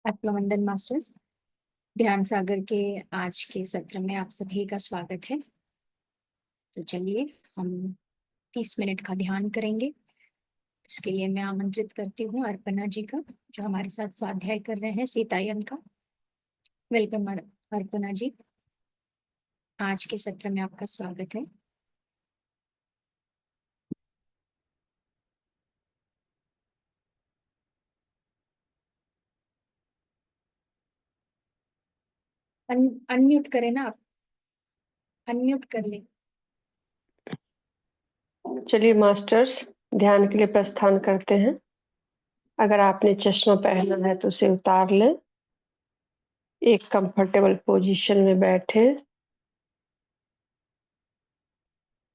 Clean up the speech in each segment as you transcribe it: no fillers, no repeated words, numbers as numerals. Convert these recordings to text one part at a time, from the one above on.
वंदन मास्टर्स ध्यान सागर के आज के सत्र में आप सभी का स्वागत है। तो चलिए हम 30 मिनट का ध्यान करेंगे। इसके लिए मैं आमंत्रित करती हूँ अर्पणा जी का, जो हमारे साथ स्वाध्याय कर रहे हैं सीतायन का। वेलकम अर्पणा जी, आज के सत्र में आपका स्वागत है। अनम्यूट करें ना आप, अनम्यूट कर ले। चलिए मास्टर्स, ध्यान के लिए प्रस्थान करते हैं। अगर आपने चश्मा पहना है तो उसे उतार लें। एक कंफर्टेबल पोजीशन में बैठे,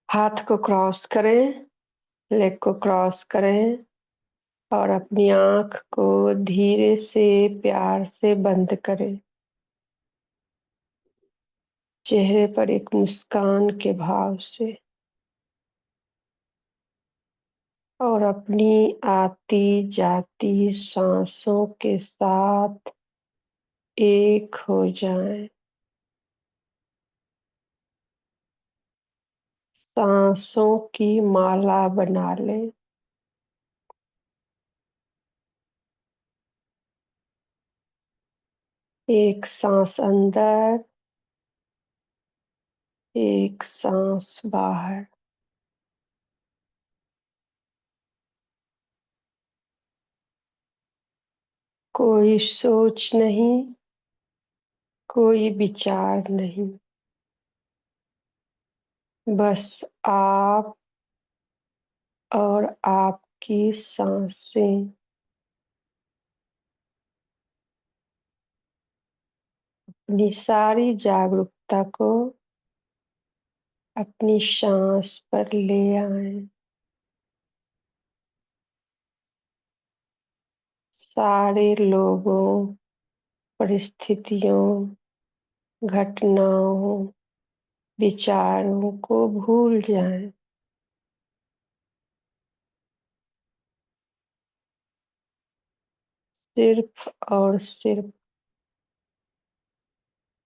हाथ को क्रॉस करें, लेग को क्रॉस करें और अपनी आंख को धीरे से प्यार से बंद करें। चेहरे पर एक मुस्कान के भाव से और अपनी आती जाती सांसों के साथ एक हो जाएं। सांसों की माला बना लें। एक सांस अंदर, एक सांस बाहर। कोई सोच नहीं, कोई विचार नहीं, बस आप और आपकी सांसें। अपनी सारी जागरूकता को अपनी सांस पर ले आएं। सारे लोगों, परिस्थितियों, घटनाओं, विचारों को भूल जाएं। सिर्फ और सिर्फ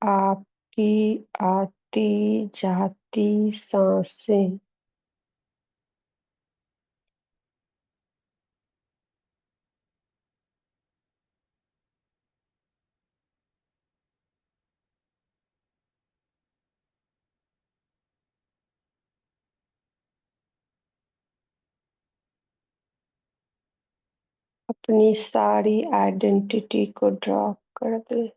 आपकी आती जाती सांसें। अपनी सारी आइडेंटिटी को ड्रॉप कर दे।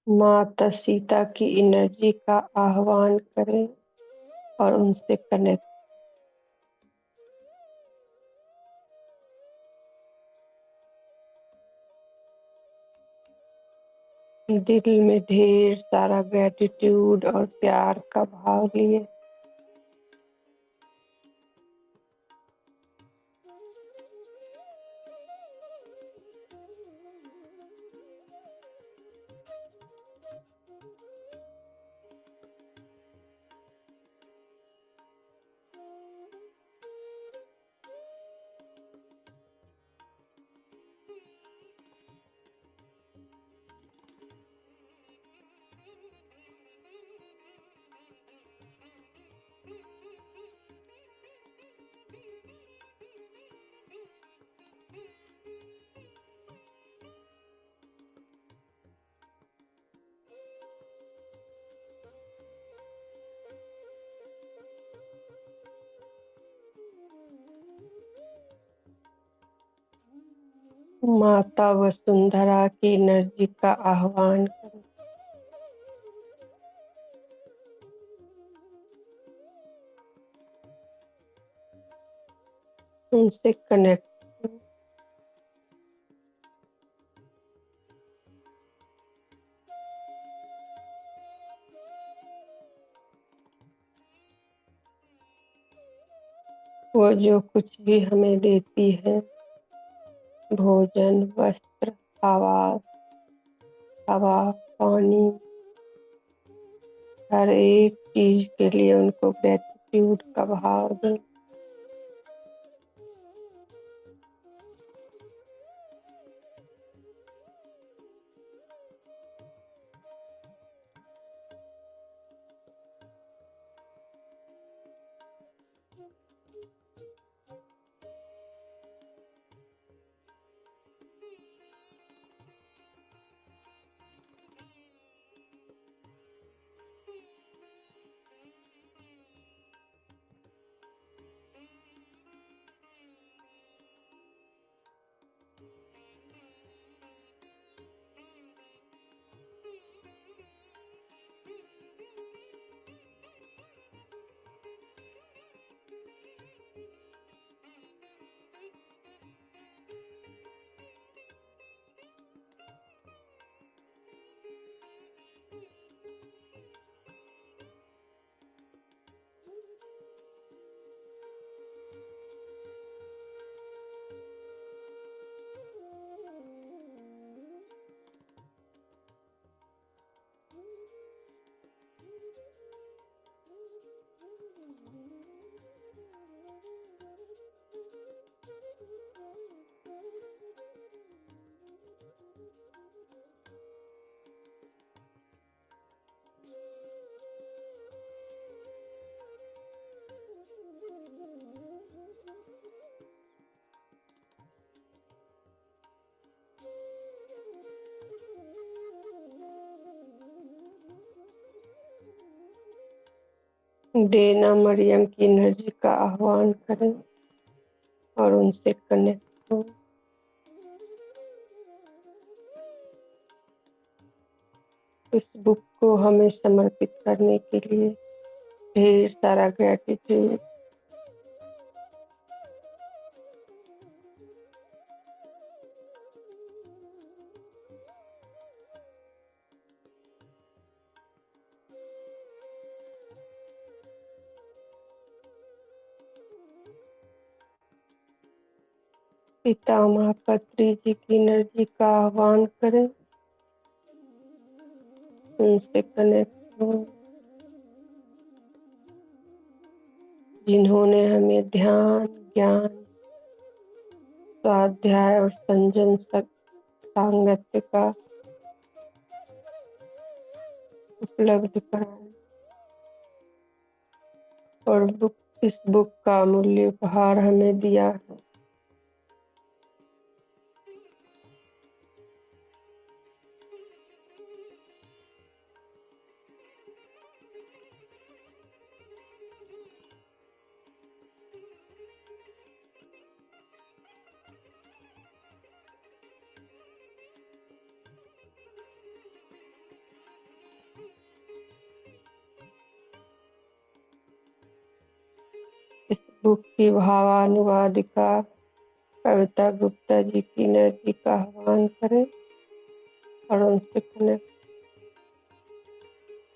माता सीता की एनर्जी का आह्वान करें और उनसे कनेक्ट। दिल में ढेर सारा ग्रेटिट्यूड और प्यार का भाव लिए माता वसुंधरा की एनर्जी का आह्वान करें। उनसे कनेक्ट। वो जो कुछ भी हमें देती है, भोजन, वस्त्र, आवास, हवा, पानी, हर एक चीज के लिए उनको ग्रेटिट्यूड का भाव दें। डेना मरियम की एनर्जी का आह्वान करें और उनसे कनेक्ट हो। इस बुक को हमें समर्पित करने के लिए ढेर सारा ग्रेटिट्यूड। पितामह पत्री जी की एनर्जी का आह्वान करें, उनसे कनेक्ट हो, जिन्होंने हमें ध्यान, ज्ञान, स्वाध्याय और संजन सांगत्य का उपलब्ध कराया और इस बुक का अमूल्य उपहार हमें दिया है। इस बुक की भावानुवादिका कविता गुप्ता जी की एनर्जी का आह्वान करें और उनसे कनेक्ट।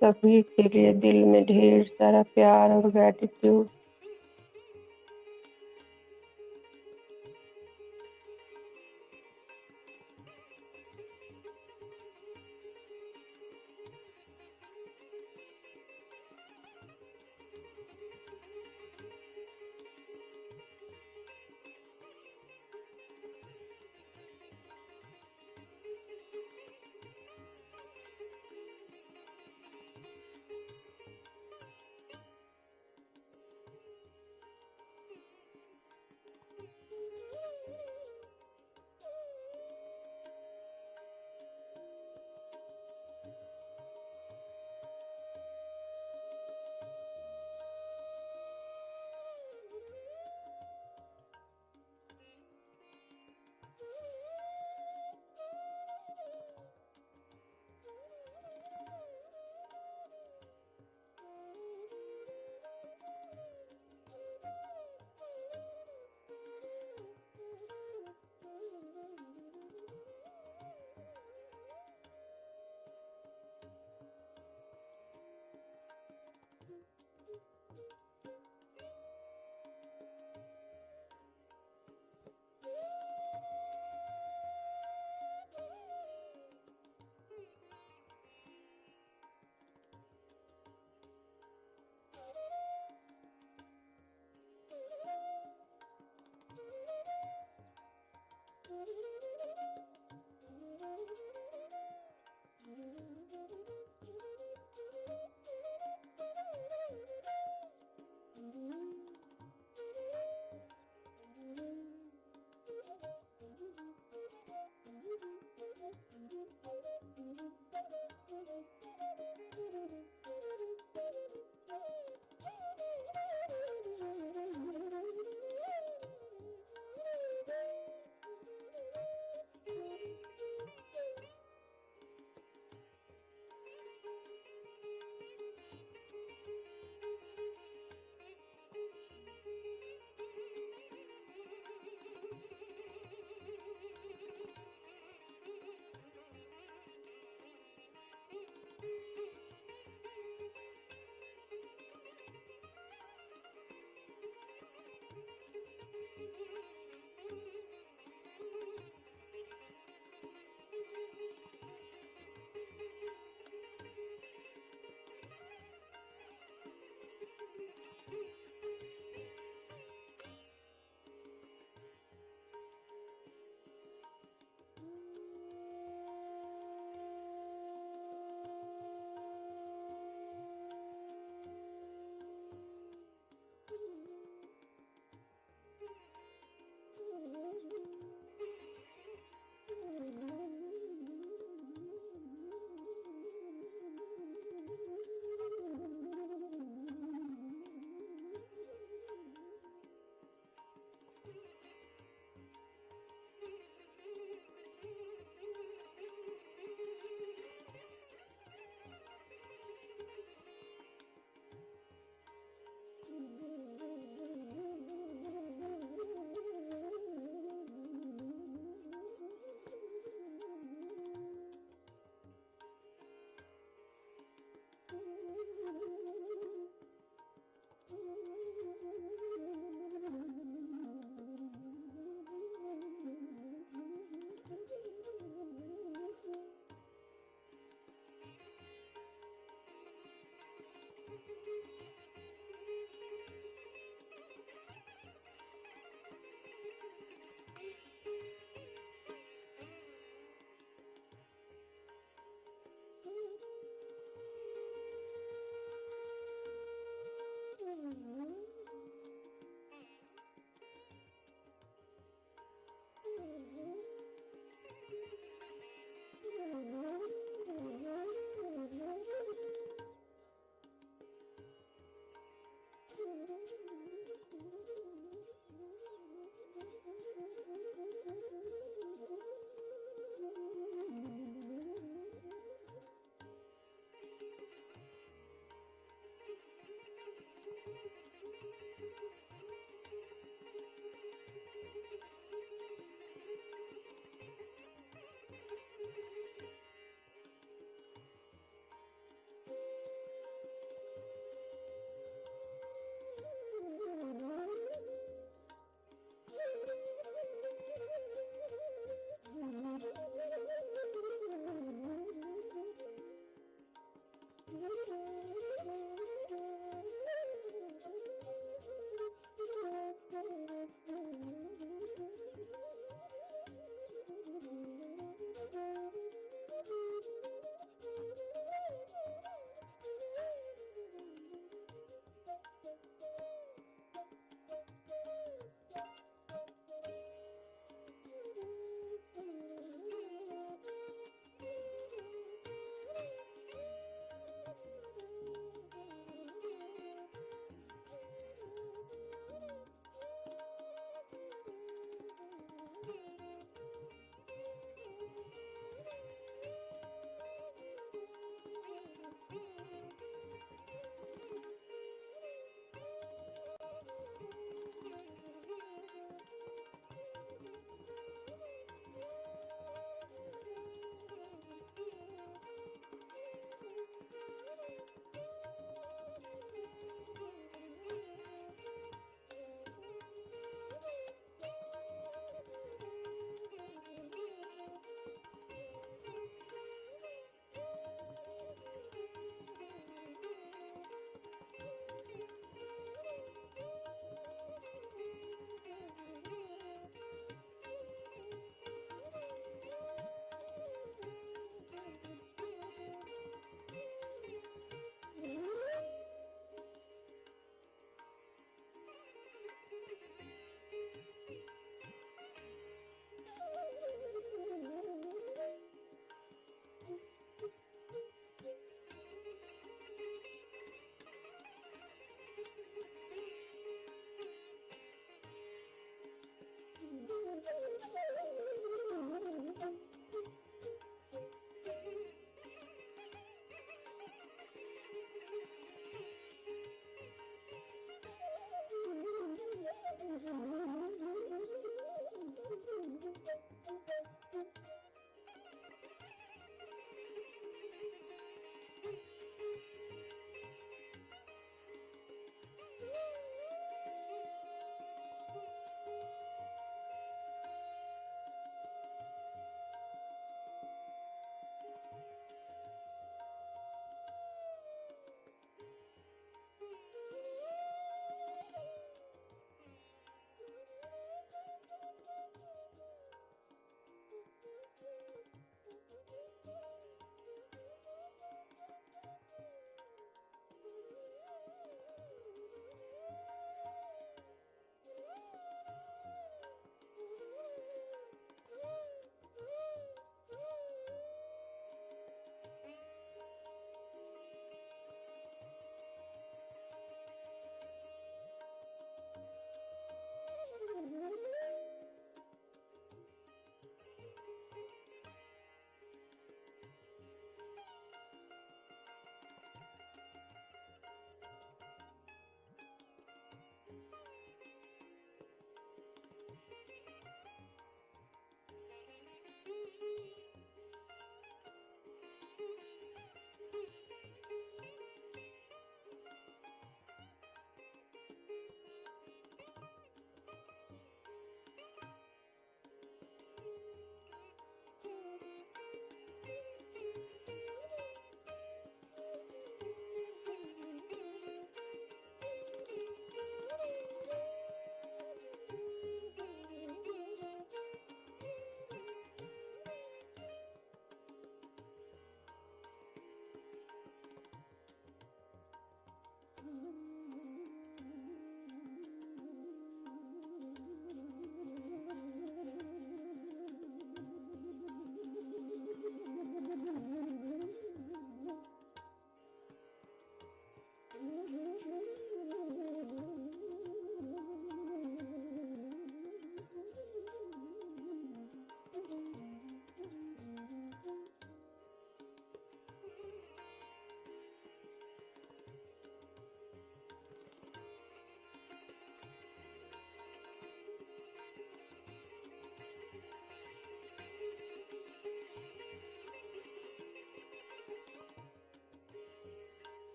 सभी के लिए दिल में ढेर सारा प्यार और ग्रेटिट्यूड।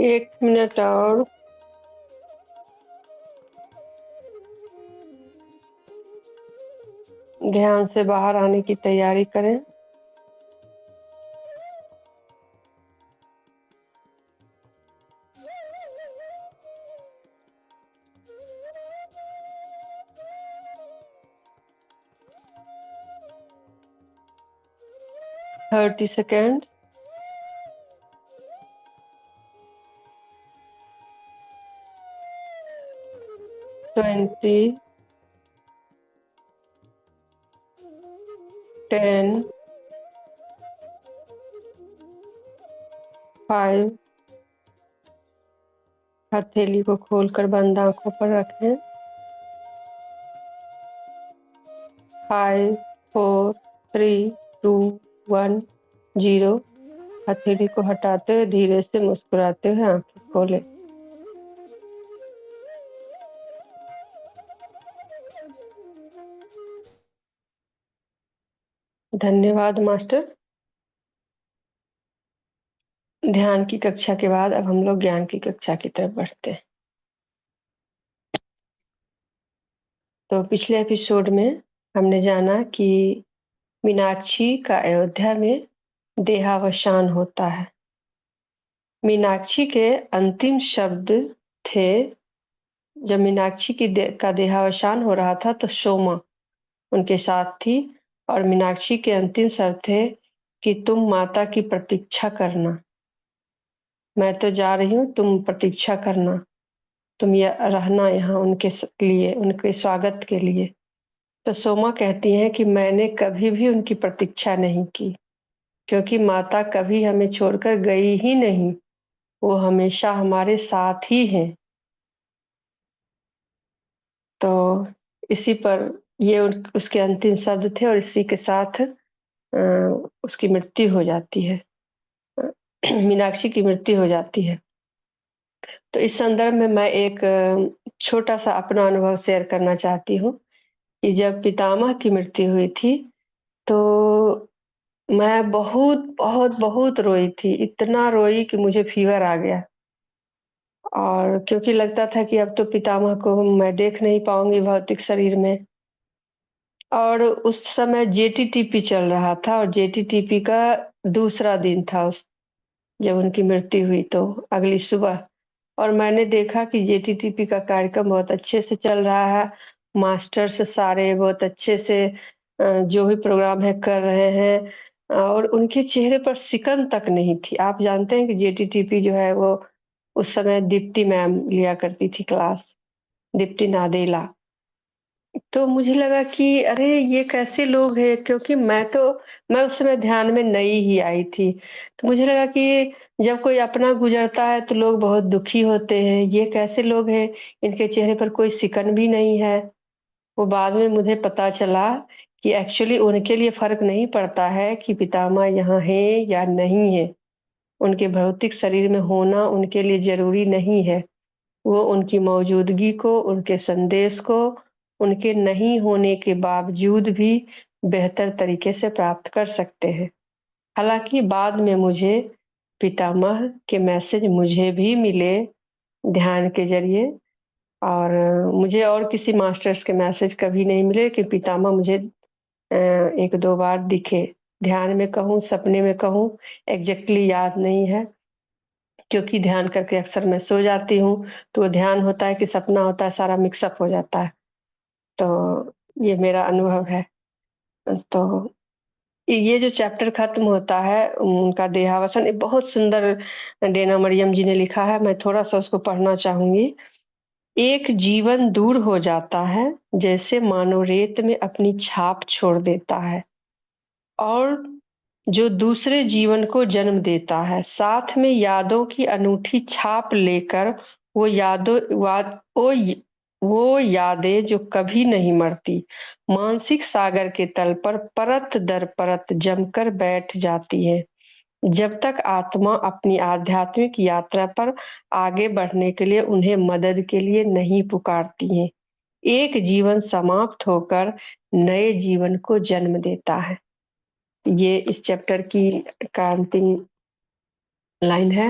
1 मिनट और। ध्यान से बाहर आने की तैयारी करें। Thirty second. 20, 10, 5। हथेली को खोलकर बंद आंखों पर रखें। 5, 4, 3, 2, 1, 0। हथेली को हटाते हुए धीरे से मुस्कुराते हुए आंखें खोलें। धन्यवाद मास्टर। ध्यान की कक्षा के बाद अब हम लोग ज्ञान की कक्षा की तरफ बढ़ते हैं। तो पिछले एपिसोड में हमने जाना कि मीनाक्षी का अयोध्या में देहावसान होता है। मीनाक्षी के अंतिम शब्द थे, जब मीनाक्षी का देहावसान हो रहा था तो सोमा उनके साथ थी और मीनाक्षी के अंतिम शब्द थे कि तुम माता की प्रतीक्षा करना, मैं तो जा रही हूँ, तुम प्रतीक्षा करना, तुम ये रहना यहाँ उनके लिए, उनके स्वागत के लिए। तो सोमा कहती हैं कि मैंने कभी भी उनकी प्रतीक्षा नहीं की, क्योंकि माता कभी हमें छोड़कर गई ही नहीं, वो हमेशा हमारे साथ ही हैं। तो इसी पर ये उसके अंतिम शब्द थे और इसी के साथ उसकी मृत्यु हो जाती है। मीनाक्षी की मृत्यु हो जाती है। तो इस संदर्भ में मैं एक छोटा सा अपना अनुभव शेयर करना चाहती हूँ कि जब पितामह की मृत्यु हुई थी तो मैं बहुत बहुत बहुत रोई थी, इतना रोई कि मुझे फीवर आ गया। और क्योंकि लगता था कि अब तो पितामह को मैं देख नहीं पाऊंगी भौतिक शरीर में। और उस समय जेटीटीपी चल रहा था और जेटीटीपी का दूसरा दिन था जब उनकी मृत्यु हुई तो अगली सुबह। और मैंने देखा कि जेटीटीपी का कार्यक्रम बहुत अच्छे से चल रहा है, मास्टर्स सारे बहुत अच्छे से जो भी प्रोग्राम है कर रहे हैं और उनके चेहरे पर सिकन तक नहीं थी। आप जानते हैं कि जेटीटीपी जो है वो उस समय दीप्ति मैम लिया करती थी क्लास, दीप्ति नादेला। तो मुझे लगा कि अरे ये कैसे लोग हैं, क्योंकि मैं उस समय ध्यान में नई ही आई थी। तो मुझे लगा कि जब कोई अपना गुजरता है तो लोग बहुत दुखी होते हैं, ये कैसे लोग हैं, इनके चेहरे पर कोई सिकन भी नहीं है। वो बाद में मुझे पता चला कि एक्चुअली उनके लिए फ़र्क नहीं पड़ता है कि पितामह यहाँ हैं या नहीं है। उनके भौतिक शरीर में होना उनके लिए ज़रूरी नहीं है। वो उनकी मौजूदगी को, उनके संदेश को, उनके नहीं होने के बावजूद भी बेहतर तरीके से प्राप्त कर सकते हैं। हालाँकि बाद में मुझे पितामह के मैसेज मुझे भी मिले ध्यान के ज़रिए और मुझे और किसी मास्टर्स के मैसेज कभी नहीं मिले कि पितामह मुझे 1-2 बार दिखे। ध्यान में कहूँ, सपने में कहूँ, एग्ज़ैक्टली याद नहीं है। क्योंकि ध्यान करके अक्सर मैं सो जाती हूँ, तो वो ध्यान होता है कि सपना होता है, सारा मिक्स अप हो जाता है। तो ये मेरा अनुभव है। तो ये जो चैप्टर खत्म होता है उनका देहावसान, एक बहुत सुंदर डेना मरियम जी ने लिखा है, मैं थोड़ा-सा उसको पढ़ना चाहूँगी। एक जीवन दूर हो जाता है, जैसे मानो रेत में अपनी छाप छोड़ देता है और जो दूसरे जीवन को जन्म देता है, साथ में यादों की अनूठी छाप लेकर वो यादों वाद वो यादें जो कभी नहीं मरती, मानसिक सागर के तल पर परत दर परत जमकर बैठ जाती हैं, जब तक आत्मा अपनी आध्यात्मिक यात्रा पर आगे बढ़ने के लिए उन्हें मदद के लिए नहीं पुकारती हैं। एक जीवन समाप्त होकर नए जीवन को जन्म देता है। ये इस चैप्टर की का अंतिम लाइन है।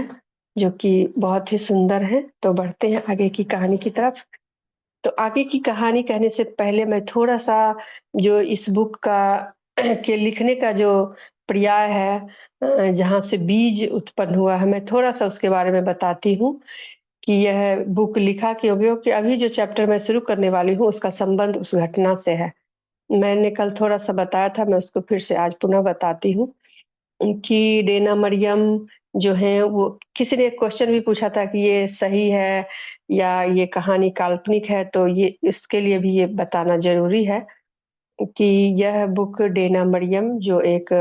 जो कि बहुत ही सुंदर है। तो बढ़ते हैं आगे की कहानी की तरफ। तो आगे की कहानी कहने से पहले मैं थोड़ा-सा जो इस बुक का के लिखने का जो पर्याय है, जहाँ से बीज उत्पन्न हुआ है, मैं थोड़ा-सा उसके बारे में बताती हूँ कि यह बुक लिखा क्यों गया, कि अभी जो चैप्टर मैं शुरू करने वाली हूँ, उसका संबंध उस घटना से है। मैंने कल थोड़ा-सा बताया था, मैं उसको फिर से आज पुनः बताती हूँ कि डेना मरियम जो हैं, वो किसी ने एक क्वेश्चन भी पूछा था कि ये सही है या ये कहानी काल्पनिक है, तो ये इसके लिए भी ये बताना ज़रूरी है कि यह बुक डेना मरियम जो एक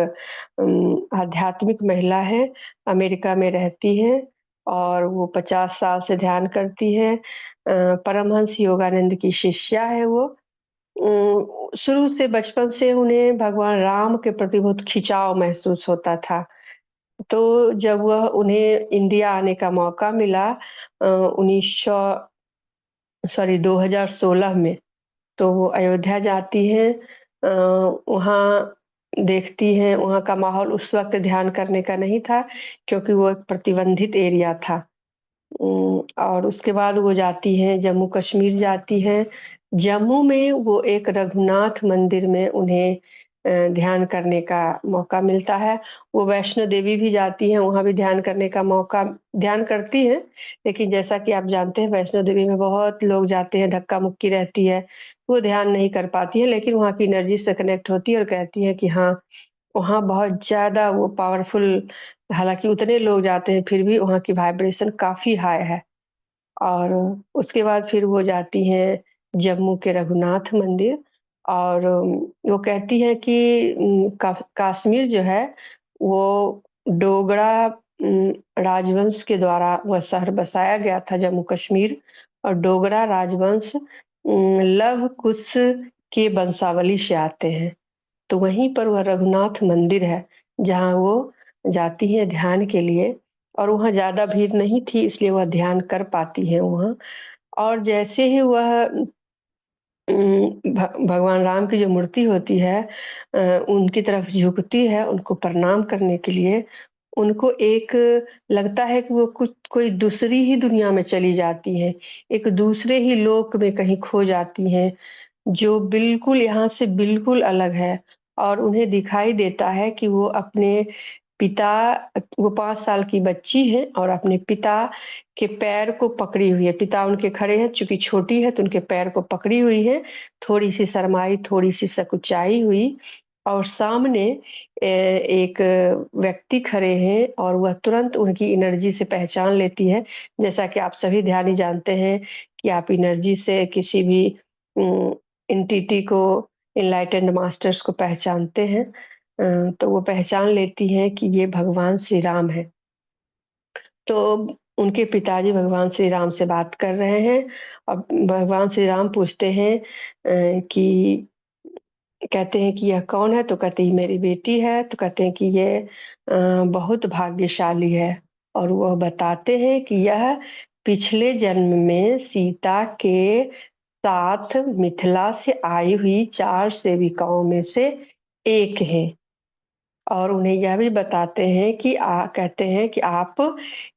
आध्यात्मिक महिला है, अमेरिका में रहती हैं और वो 50 साल से ध्यान करती हैं। परमहंस योगानंद की शिष्या है वो। शुरू से बचपन से उन्हें भगवान राम के प्रति बहुत खिंचाव महसूस होता था। तो जब वह उन्हें इंडिया आने का मौका मिला 1900 सॉरी 2016 में, तो वो अयोध्या जाती हैं। वहाँ देखती हैं, वहाँ का माहौल उस वक़्त ध्यान करने का नहीं था, क्योंकि वो एक प्रतिबंधित एरिया था। और उसके बाद वो जाती हैं, जम्मू कश्मीर जाती हैं। जम्मू में वो एक रघुनाथ मंदिर में उन्हें ध्यान करने का मौका मिलता है। वो वैष्णो देवी भी जाती हैं, वहाँ भी ध्यान करने का मौका ध्यान करती हैं, लेकिन जैसा कि आप जानते हैं वैष्णो देवी में बहुत लोग जाते हैं, धक्का-मुक्की रहती है, वो ध्यान नहीं कर पाती हैं, लेकिन वहाँ की एनर्जी से कनेक्ट होती है और कहती हैं कि हाँ, वहाँ बहुत ज़्यादा वो पावरफुल, हालाँकि उतने लोग जाते हैं, फिर भी वहाँ की वाइब्रेशन काफ़ी हाई है। और उसके बाद फिर वो जाती हैं जम्मू के रघुनाथ मंदिर और वो कहती हैं कि कश्मीर जो है वो डोगरा राजवंश के द्वारा वह शहर बसाया गया था, जम्मू कश्मीर। और डोगरा राजवंश लव कुश के वंशावली से आते हैं। तो वहीं पर वह रघुनाथ मंदिर है, जहाँ वो जाती हैं ध्यान के लिए और वहाँ ज़्यादा भीड़ नहीं थी, इसलिए वह ध्यान कर पाती हैं वहाँ। और जैसे ही वह भगवान राम की जो मूर्ति होती है, उनकी तरफ झुकती है, उनको प्रणाम करने के लिए, उनको एक लगता है कि वो कुछ कोई दूसरी ही दुनिया में चली जाती हैं, एक दूसरे ही लोक में कहीं खो जाती हैं। जो बिल्कुल यहाँ से बिल्कुल अलग है और उन्हें दिखाई देता है कि वो अपने पिता, वो 5 साल की बच्ची है और अपने पिता के पैर को पकड़ी हुई है। पिता उनके खड़े हैं, चूँकि छोटी है तो उनके पैर को पकड़ी हुई है, थोड़ी-सी शर्माई, थोड़ी-सी सकुचाई हुई और सामने एक व्यक्ति खड़े हैं और वह तुरंत उनकी एनर्जी से पहचान लेती है। जैसा कि आप सभी ध्यानी जानते हैं कि आप एनर्जी से किसी भी उम एनटीटी को, एनलाइटेंड मास्टर्स को पहचानते हैं। तो वो पहचान लेती हैं कि ये भगवान श्री राम हैं। तो उनके पिताजी भगवान श्री राम से बात कर रहे हैं। अब भगवान श्री राम पूछते हैं कि कहते हैं कि यह कौन है? तो कहते हैं, मेरी बेटी है। तो कहते हैं कि ये बहुत भाग्यशाली है और वह बताते हैं कि यह पिछले जन्म में सीता के साथ मिथिला से आई हुई 4 सेविकाओं में से एक हैं। और उन्हें यह भी बताते हैं कि कहते हैं कि आप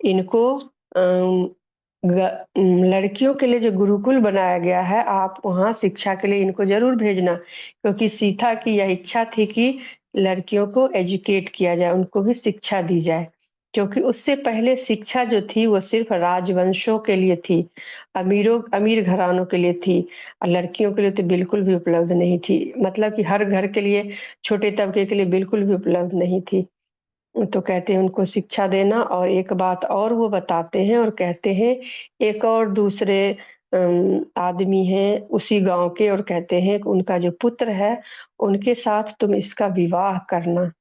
इनको लड़कियों के लिए जो गुरुकुल बनाया गया है, आप वहाँ शिक्षा के लिए इनको ज़रूर भेजना, क्योंकि सीता की यह इच्छा थी कि लड़कियों को एजुकेट किया जाए, उनको भी शिक्षा दी जाए। क्योंकि उससे पहले शिक्षा जो थी वो सिर्फ़ राजवंशों के लिए थी, अमीर घरानों के लिए थी और लड़कियों के लिए तो बिल्कुल भी उपलब्ध नहीं थी। मतलब कि हर घर के लिए, छोटे तबके के लिए बिल्कुल भी उपलब्ध नहीं थी। तो कहते हैं उनको शिक्षा देना। और एक बात और वो बताते हैं और कहते हैं, एक और दूसरे आदमी हैं उसी गाँव के और कहते हैं कि उनका जो पुत्र है, उनके साथ तुम इसका विवाह करना,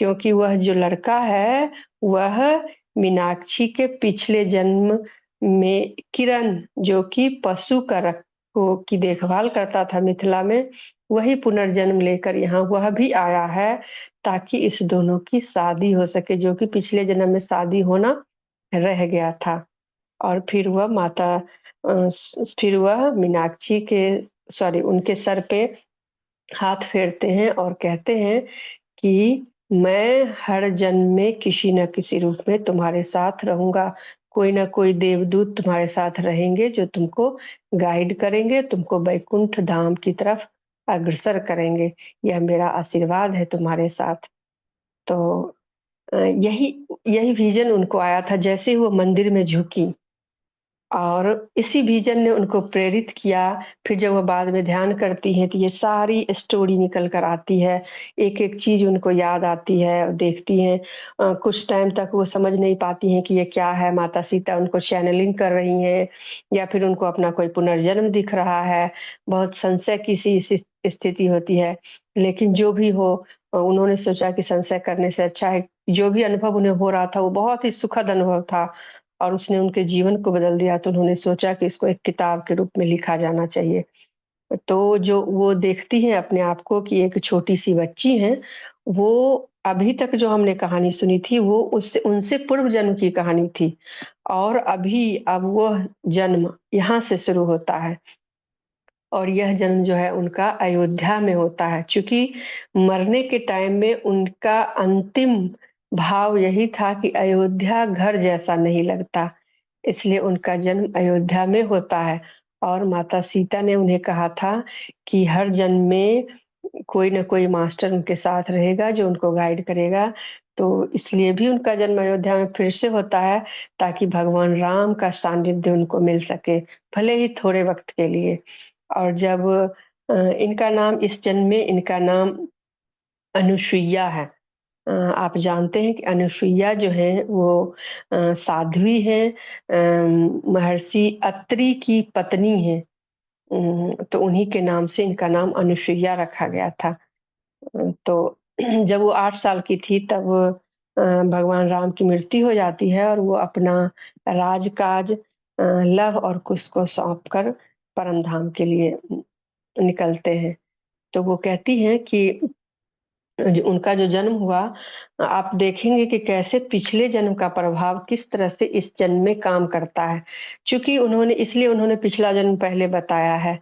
क्योंकि वह जो लड़का है, वह मीनाक्षी के पिछले जन्म में किरण, जो कि पशु का को की देखभाल करता था मिथिला में, वही पुनर्जन्म लेकर यहाँ वह भी आया है, ताकि इस दोनों की शादी हो सके, जो कि पिछले जन्म में शादी होना रह गया था। और फिर वह माता फिर वह मीनाक्षी के, सॉरी, उनके सर पे हाथ फेरते हैं और कहते हैं कि मैं हर जन्म में किसी न किसी रूप में तुम्हारे साथ रहूँगा, कोई ना कोई देवदूत तुम्हारे साथ रहेंगे जो तुमको गाइड करेंगे, तुमको वैकुंठ धाम की तरफ अग्रसर करेंगे। यह मेरा आशीर्वाद है तुम्हारे साथ। तो यही यही विज़न उनको आया था जैसे ही वो मंदिर में झुकी और इसी विज़न ने उनको प्रेरित किया। फिर जब वो बाद में ध्यान करती हैं, तो ये सारी स्टोरी निकल कर आती है। एक-एक चीज़ उनको याद आती है और देखती हैं। कुछ टाइम तक वो समझ नहीं पाती हैं कि ये क्या है, माता सीता उनको चैनलिंग कर रही हैं या फिर उनको अपना कोई पुनर्जन्म दिख रहा है। बहुत संशय की सी स्थिति होती है। लेकिन जो भी हो उन्होंने सोचा कि संशय करने से अच्छा है, जो भी अनुभव उन्हें हो रहा था, वो बहुत ही सुखद अनुभव था। और उसने उनके जीवन को बदल दिया, तो उन्होंने सोचा कि इसको एक किताब के रूप में लिखा जाना चाहिए। तो जो वो देखती हैं अपने आप को कि एक छोटी-सी बच्ची हैं, वो अभी तक जो हमने कहानी सुनी थी, वो उससे उनसे पूर्व जन्म की कहानी थी और अब वह जन्म यहाँ से शुरू होता है और यह जन्म जो है उनका अयोध्या में होता है। चूँकि मरने के टाइम में उनका अंतिम भाव यही था कि अयोध्या घर जैसा नहीं लगता। इसलिए उनका जन्म अयोध्या में होता है और माता सीता ने उन्हें कहा था कि हर जन्म में कोई न कोई मास्टर उनके साथ रहेगा जो उनको गाइड करेगा। तो इसलिए भी उनका जन्म अयोध्या में फिर से होता है ताकि भगवान राम का सानिध्य उनको मिल सके, भले ही थोड़े वक़्त के लिए। और जब इनका नाम इस जन्म में इनका नाम अनुसुईया है। आप जानते हैं कि अनुसुईया जो है वो साध्वी हैं, महर्षि अत्रि की पत्नी हैं। तो उन्हीं के नाम से इनका नाम अनुसुईया रखा गया था। तो जब वो 8 साल की थी तब भगवान राम की मृत्यु हो जाती है और वो अपना राजकाज लव और कुश को सौंप कर परम धाम के लिए निकलते हैं। तो वो कहती हैं कि उनका जो जन्म हुआ, आप देखेंगे कि कैसे पिछले जन्म का प्रभाव किस तरह से इस जन्म में काम करता है। चूँकि उन्होंने पिछला जन्म पहले बताया है,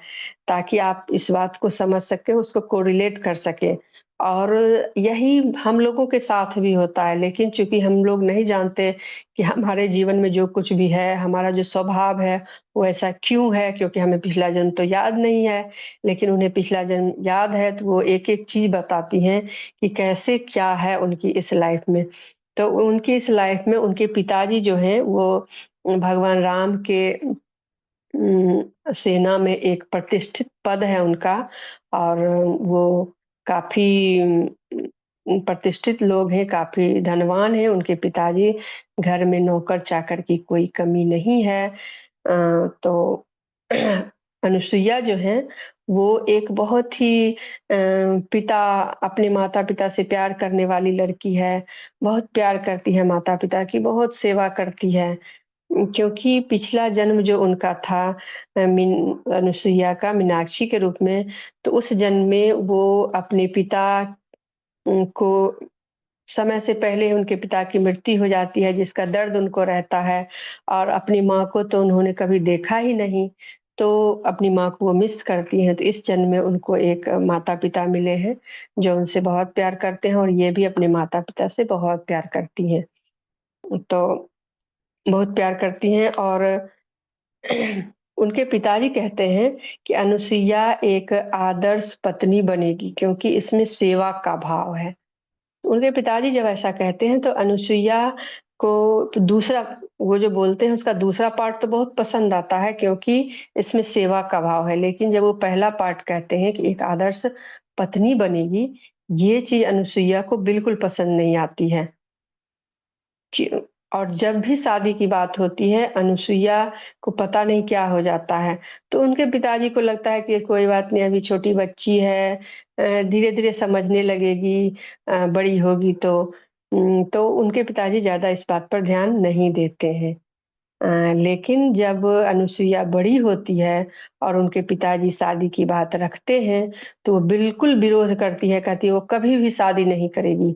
ताकि आप इस बात को समझ सकें, उसको कोरिलेट कर सकें। और यही हम लोगों के साथ भी होता है, लेकिन चूँकि हम लोग नहीं जानते कि हमारे जीवन में जो कुछ भी है, हमारा जो स्वभाव है, वो ऐसा क्यों है, क्योंकि हमें पिछला जन्म तो याद नहीं है। लेकिन उन्हें पिछला जन्म याद है, तो वो एक-एक चीज़ बताती हैं कि कैसे क्या है उनकी इस लाइफ में। तो उनकी इस लाइफ में उनके पिताजी जो हैं वो भगवान राम के सेना में एक प्रतिष्ठित पद है उनका और वो काफ़ी प्रतिष्ठित लोग हैं, काफ़ी धनवान हैं उनके पिताजी। घर में नौकर-चाकर की कोई कमी नहीं है। तो अनुसुईया जो हैं, वो एक बहुत ही पिता अपने माता-पिता से प्यार करने वाली लड़की है। बहुत प्यार करती है माता-पिता की, बहुत सेवा करती है। क्योंकि पिछला जन्म जो उनका था अनुसुईया का मीनाक्षी के रूप में, तो उस जन्म में वो अपने पिता को समय से पहले उनके पिता की मृत्यु हो जाती है, जिसका दर्द उनको रहता है और अपनी माँ को तो उन्होंने कभी देखा ही नहीं, तो अपनी माँ को वो मिस करती हैं। तो इस जन्म में उनको एक माता-पिता मिले हैं, जो उनसे बहुत प्यार करते हैं और ये भी अपने माता-पिता से बहुत प्यार करती हैं। तो बहुत प्यार करती हैं और उनके पिताजी कहते हैं कि अनुसुईया एक आदर्श पत्नी बनेगी क्योंकि इसमें सेवा का भाव है। उनके पिताजी जब ऐसा कहते हैं तो अनुसुईया को दूसरा वो जो बोलते हैं उसका दूसरा पार्ट तो बहुत पसंद आता है क्योंकि इसमें सेवा का भाव है। लेकिन जब वो पहला पार्ट कहते हैं कि एक आदर्श पत्नी बनेगी, ये चीज़ अनुसुईया को बिल्कुल पसंद नहीं आती है। कि और जब भी शादी की बात होती है, अनुसुईया को पता नहीं क्या हो जाता है। तो उनके पिताजी को लगता है कि कोई बात नहीं अभी छोटी बच्ची है धीरे-धीरे समझने लगेगी बड़ी होगी तो। तो उनके पिताजी ज़्यादा इस बात पर ध्यान नहीं देते हैं। लेकिन जब अनुसुईया बड़ी होती है और उनके पिताजी शादी की बात रखते हैं, तो वो बिल्कुल विरोध करती है, कहती है वो कभी भी शादी नहीं करेगी।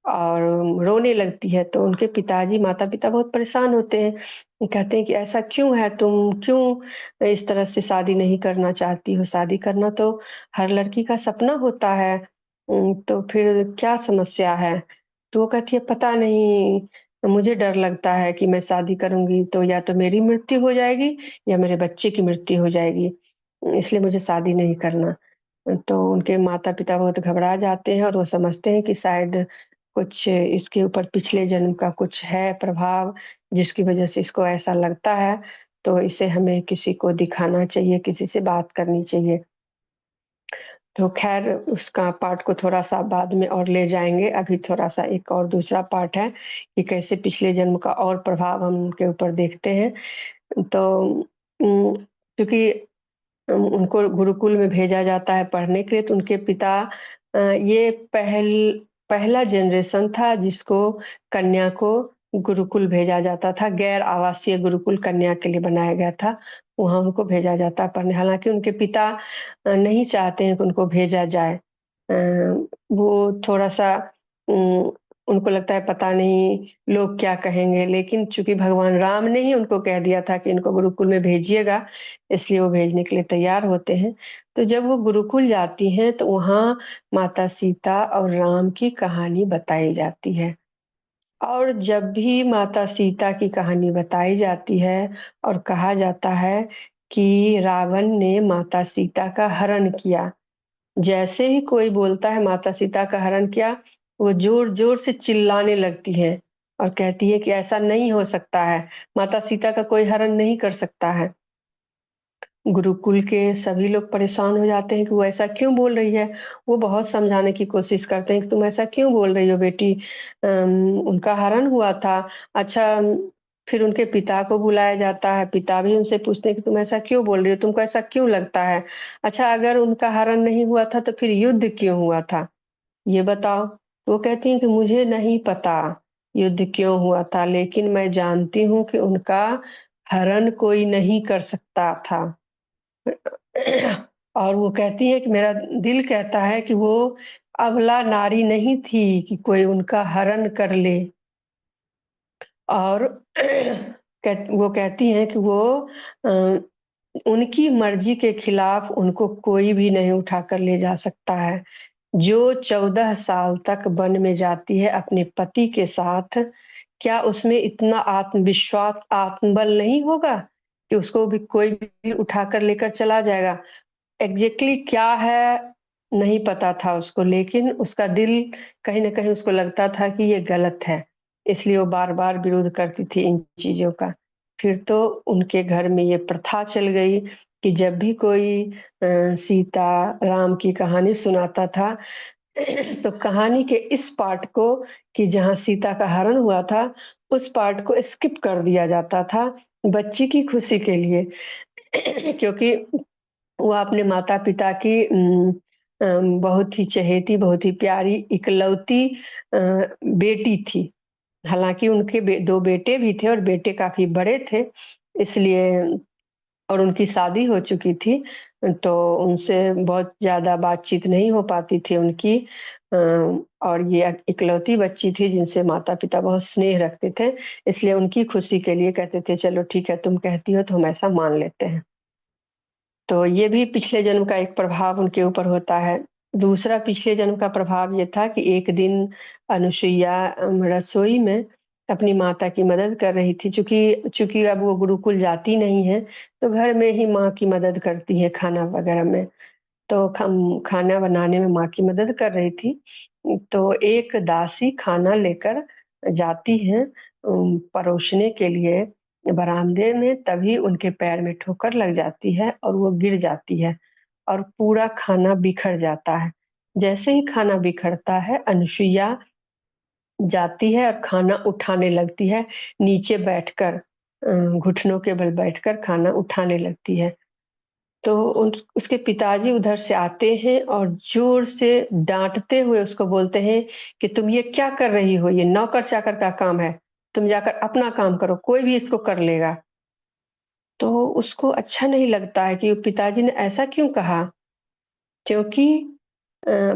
और रोने लगती है, तो उनके पिताजी माता-पिता बहुत परेशान होते हैं। वो कहते हैं कि ऐसा क्यों है? तुम क्यों इस तरह से शादी नहीं करना चाहती हो? शादी करना तो हर लड़की का सपना होता है। तो फिर क्या समस्या है? तो वो कहती है पता नहीं मुझे डर लगता है कि मैं शादी करूँगी तो या तो मेरी मृत्यु हो जाएगी या मेरे बच्चे की मृत्यु हो जाएगी, इसलिए मुझे शादी नहीं करना। तो उनके माता-पिता बहुत घबरा जाते हैं और वो समझते हैं कि शायद कुछ इसके ऊपर पिछले जन्म का कुछ है प्रभाव, जिसकी वज़ह से इसको ऐसा लगता है, तो इसे हमें किसी को दिखाना चाहिए, किसी से बात करनी चाहिए। तो ख़ैर उसका पार्ट को थोड़ा-सा बाद में और ले जाएँगे, अभी थोड़ा-सा एक और दूसरा पार्ट है कि कैसे पिछले जन्म का और प्रभाव हम उनके ऊपर देखते हैं। तो क्योंकि उनको गुरुकुल में भेजा जाता है पढ़ने के लिए, तो उनके पिता ये पहला जनरेशन था जिसको कन्या को गुरुकुल भेजा जाता था, गैर आवासीय गुरुकुल कन्या के लिए बनाया गया था, वहाँ उनको भेजा जाता पढ़ने। हालाँकि उनके पिता नहीं चाहते हैं कि उनको भेजा जाए। वो थोड़ा-सा उम, उनको लगता है पता नहीं लोग क्या कहेंगे, लेकिन चूँकि भगवान राम ने ही उनको कह दिया था कि इनको गुरुकुल में भेजिएगा, इसलिए वो भेजने के लिए तैयार होते हैं। तो जब वो गुरुकुल जाती हैं, तो वहाँ माता सीता और राम की कहानी बताई जाती है। और जब भी माता सीता की कहानी बताई जाती है और कहा जाता है कि रावण ने माता सीता का हरण किया, जैसे ही कोई बोलता है माता सीता का हरण किया, वो ज़ोर-ज़ोर से चिल्लाने लगती हैं और कहती है कि ऐसा नहीं हो सकता है, माता सीता का कोई हरण नहीं कर सकता है। गुरुकुल के सभी लोग परेशान हो जाते हैं कि वो ऐसा क्यों बोल रही है? वो बहुत समझाने की कोशिश करते हैं कि तुम ऐसा क्यों बोल रही हो बेटी? उनका हरण हुआ था। अच्छा फिर उनके पिता को बुलाया जाता है, पिता भी उनसे पूछते हैं कि तुम ऐसा क्यों बोल रही हो? तुमको ऐसा क्यों लगता है? अच्छा अगर उनका हरण नहीं हुआ था तो फिर युद्ध क्यों हुआ था? ये बताओ। वो कहती हैं कि मुझे नहीं पता युद्ध क्यों हुआ था, लेकिन मैं जानती हूँ कि उनका हरण कोई नहीं कर सकता था। और वो कहती है कि मेरा दिल कहता है कि वो अबला नारी नहीं थी कि कोई उनका हरण कर ले और वो कहती हैं कि वो अ, उनकी मर्ज़ी के खिलाफ उनको कोई भी नहीं उठाकर ले जा सकता है। जो 14 साल तक वन में जाती है अपने पति के साथ, क्या उसमें इतना आत्मविश्वास, आत्मबल नहीं होगा कि उसको भी कोई भी उठाकर लेकर चला जाएगा? एग्ज़ैक्टली क्या है, नहीं पता था उसको, लेकिन उसका दिल कहीं न कहीं उसको लगता था कि ये गलत है, इसलिए वो बार-बार विरोध करती थी इन चीज़ों का। फिर तो उनके घर में ये प्रथा चल गई कि जब भी कोई सीता, राम की कहानी सुनाता था, तो कहानी के इस पार्ट को कि जहाँ सीता का हरण हुआ था, उस पार्ट को स्किप कर दिया जाता था, बच्ची की खुशी के लिए। क्योंकि वो अपने माता-पिता की बहुत ही चहेती, बहुत ही प्यारी इकलौती बेटी थी। हालाँकि उनके 2 बेटे भी थे और बेटे काफ़ी बड़े थे, इसलिए और उनकी शादी हो चुकी थी, तो उनसे बहुत ज़्यादा बातचीत नहीं हो पाती थी उनकी। अ, और ये इकलौती बच्ची थी जिनसे माता-पिता बहुत स्नेह रखते थे, इसलिए उनकी खुशी के लिए कहते थे, "चलो ठीक है, तुम कहती हो तो हम ऐसा मान लेते हैं।" तो ये भी पिछले जन्म का एक प्रभाव उनके ऊपर होता है। दूसरा पिछले जन्म का प्रभाव ये था कि एक दिन अनुसुईया रसोई में अपनी माता की मदद कर रही थी। चूँकि चूँकि अब वो गुरुकुल जाती नहीं है, तो घर में ही माँ की मदद करती हैं खाना वगैरह में। तो खाना बनाने में माँ की मदद कर रही थी। तो एक दासी खाना लेकर जाती हैं परोसने के लिए बरामदे में, तभी उनके पैर में ठोकर लग जाती है और वो गिर जाती है और पूरा खाना बिखर जाता है। जैसे ही खाना बिखरता है, अनुसुईया जाती है और खाना उठाने लगती है, नीचे बैठकर घुटनों के बल बैठकर खाना उठाने लगती है। तो उसके पिताजी उधर से आते हैं और ज़ोर से डाँटते हुए उसको बोलते हैं कि तुम ये क्या कर रही हो? ये नौकर-चाकर का काम है। तुम जाकर अपना काम करो, कोई भी इसको कर लेगा। तो उसको अच्छा नहीं लगता है कि पिताजी ने ऐसा क्यों कहा? क्योंकि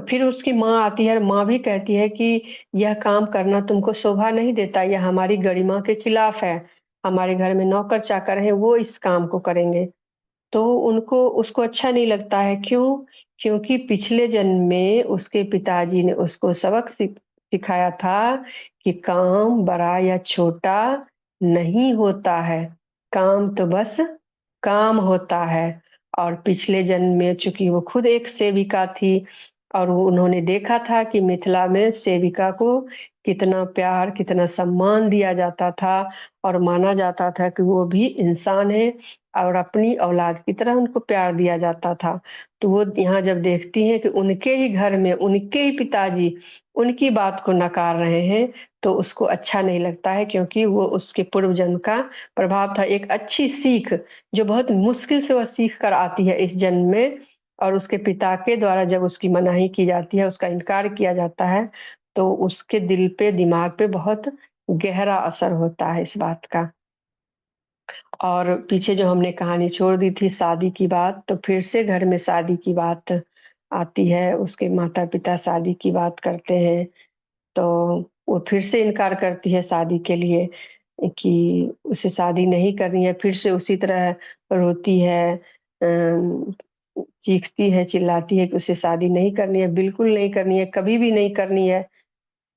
फिर उसकी माँ आती है और माँ भी कहती है कि यह काम करना तुमको शोभा नहीं देता, यह हमारी गरिमा के खिलाफ है। हमारे घर में नौकर-चाकर हैं, वो इस काम को करेंगे। तो उनको उसको अच्छा नहीं लगता है, क्यों? क्योंकि पिछले जन्म में उसके पिताजी ने उसको सबक सिखाया था कि काम बड़ा या छोटा नहीं होता है, काम तो बस काम होता है। और पिछले जन्म में चूँकि वो खुद एक सेविका थी और वो उन्होंने देखा था कि मिथिला में सेविका को कितना प्यार, कितना सम्मान दिया जाता था और माना जाता था कि वो भी इंसान है और अपनी औलाद की तरह उनको प्यार दिया जाता था। तो वो यहाँ जब देखती हैं कि उनके ही घर में उनके ही पिताजी उनकी बात को नकार रहे हैं, तो उसको अच्छा नहीं लगता है क्योंकि वो उसके पूर्व जन्म का प्रभाव था। एक अच्छी सीख जो बहुत मुश्किल से वह सीख कर आती है इस जन्म में और उसके पिता के द्वारा जब उसकी मनाही की जाती है, उसका इनकार किया जाता है, तो उसके दिल पे, दिमाग पे बहुत गहरा असर होता है इस बात का। और पीछे जो हमने कहानी छोड़ दी थी शादी की बात, तो फिर से घर में शादी की बात आती है, उसके माता-पिता शादी की बात करते हैं, तो वो फिर से इनकार करती है शादी के लिए कि उसे शादी नहीं करनी है, फिर से उसी तरह रोती है चीखती है, चिल्लाती है कि उसे शादी नहीं करनी है, बिल्कुल नहीं करनी है, कभी भी नहीं करनी है।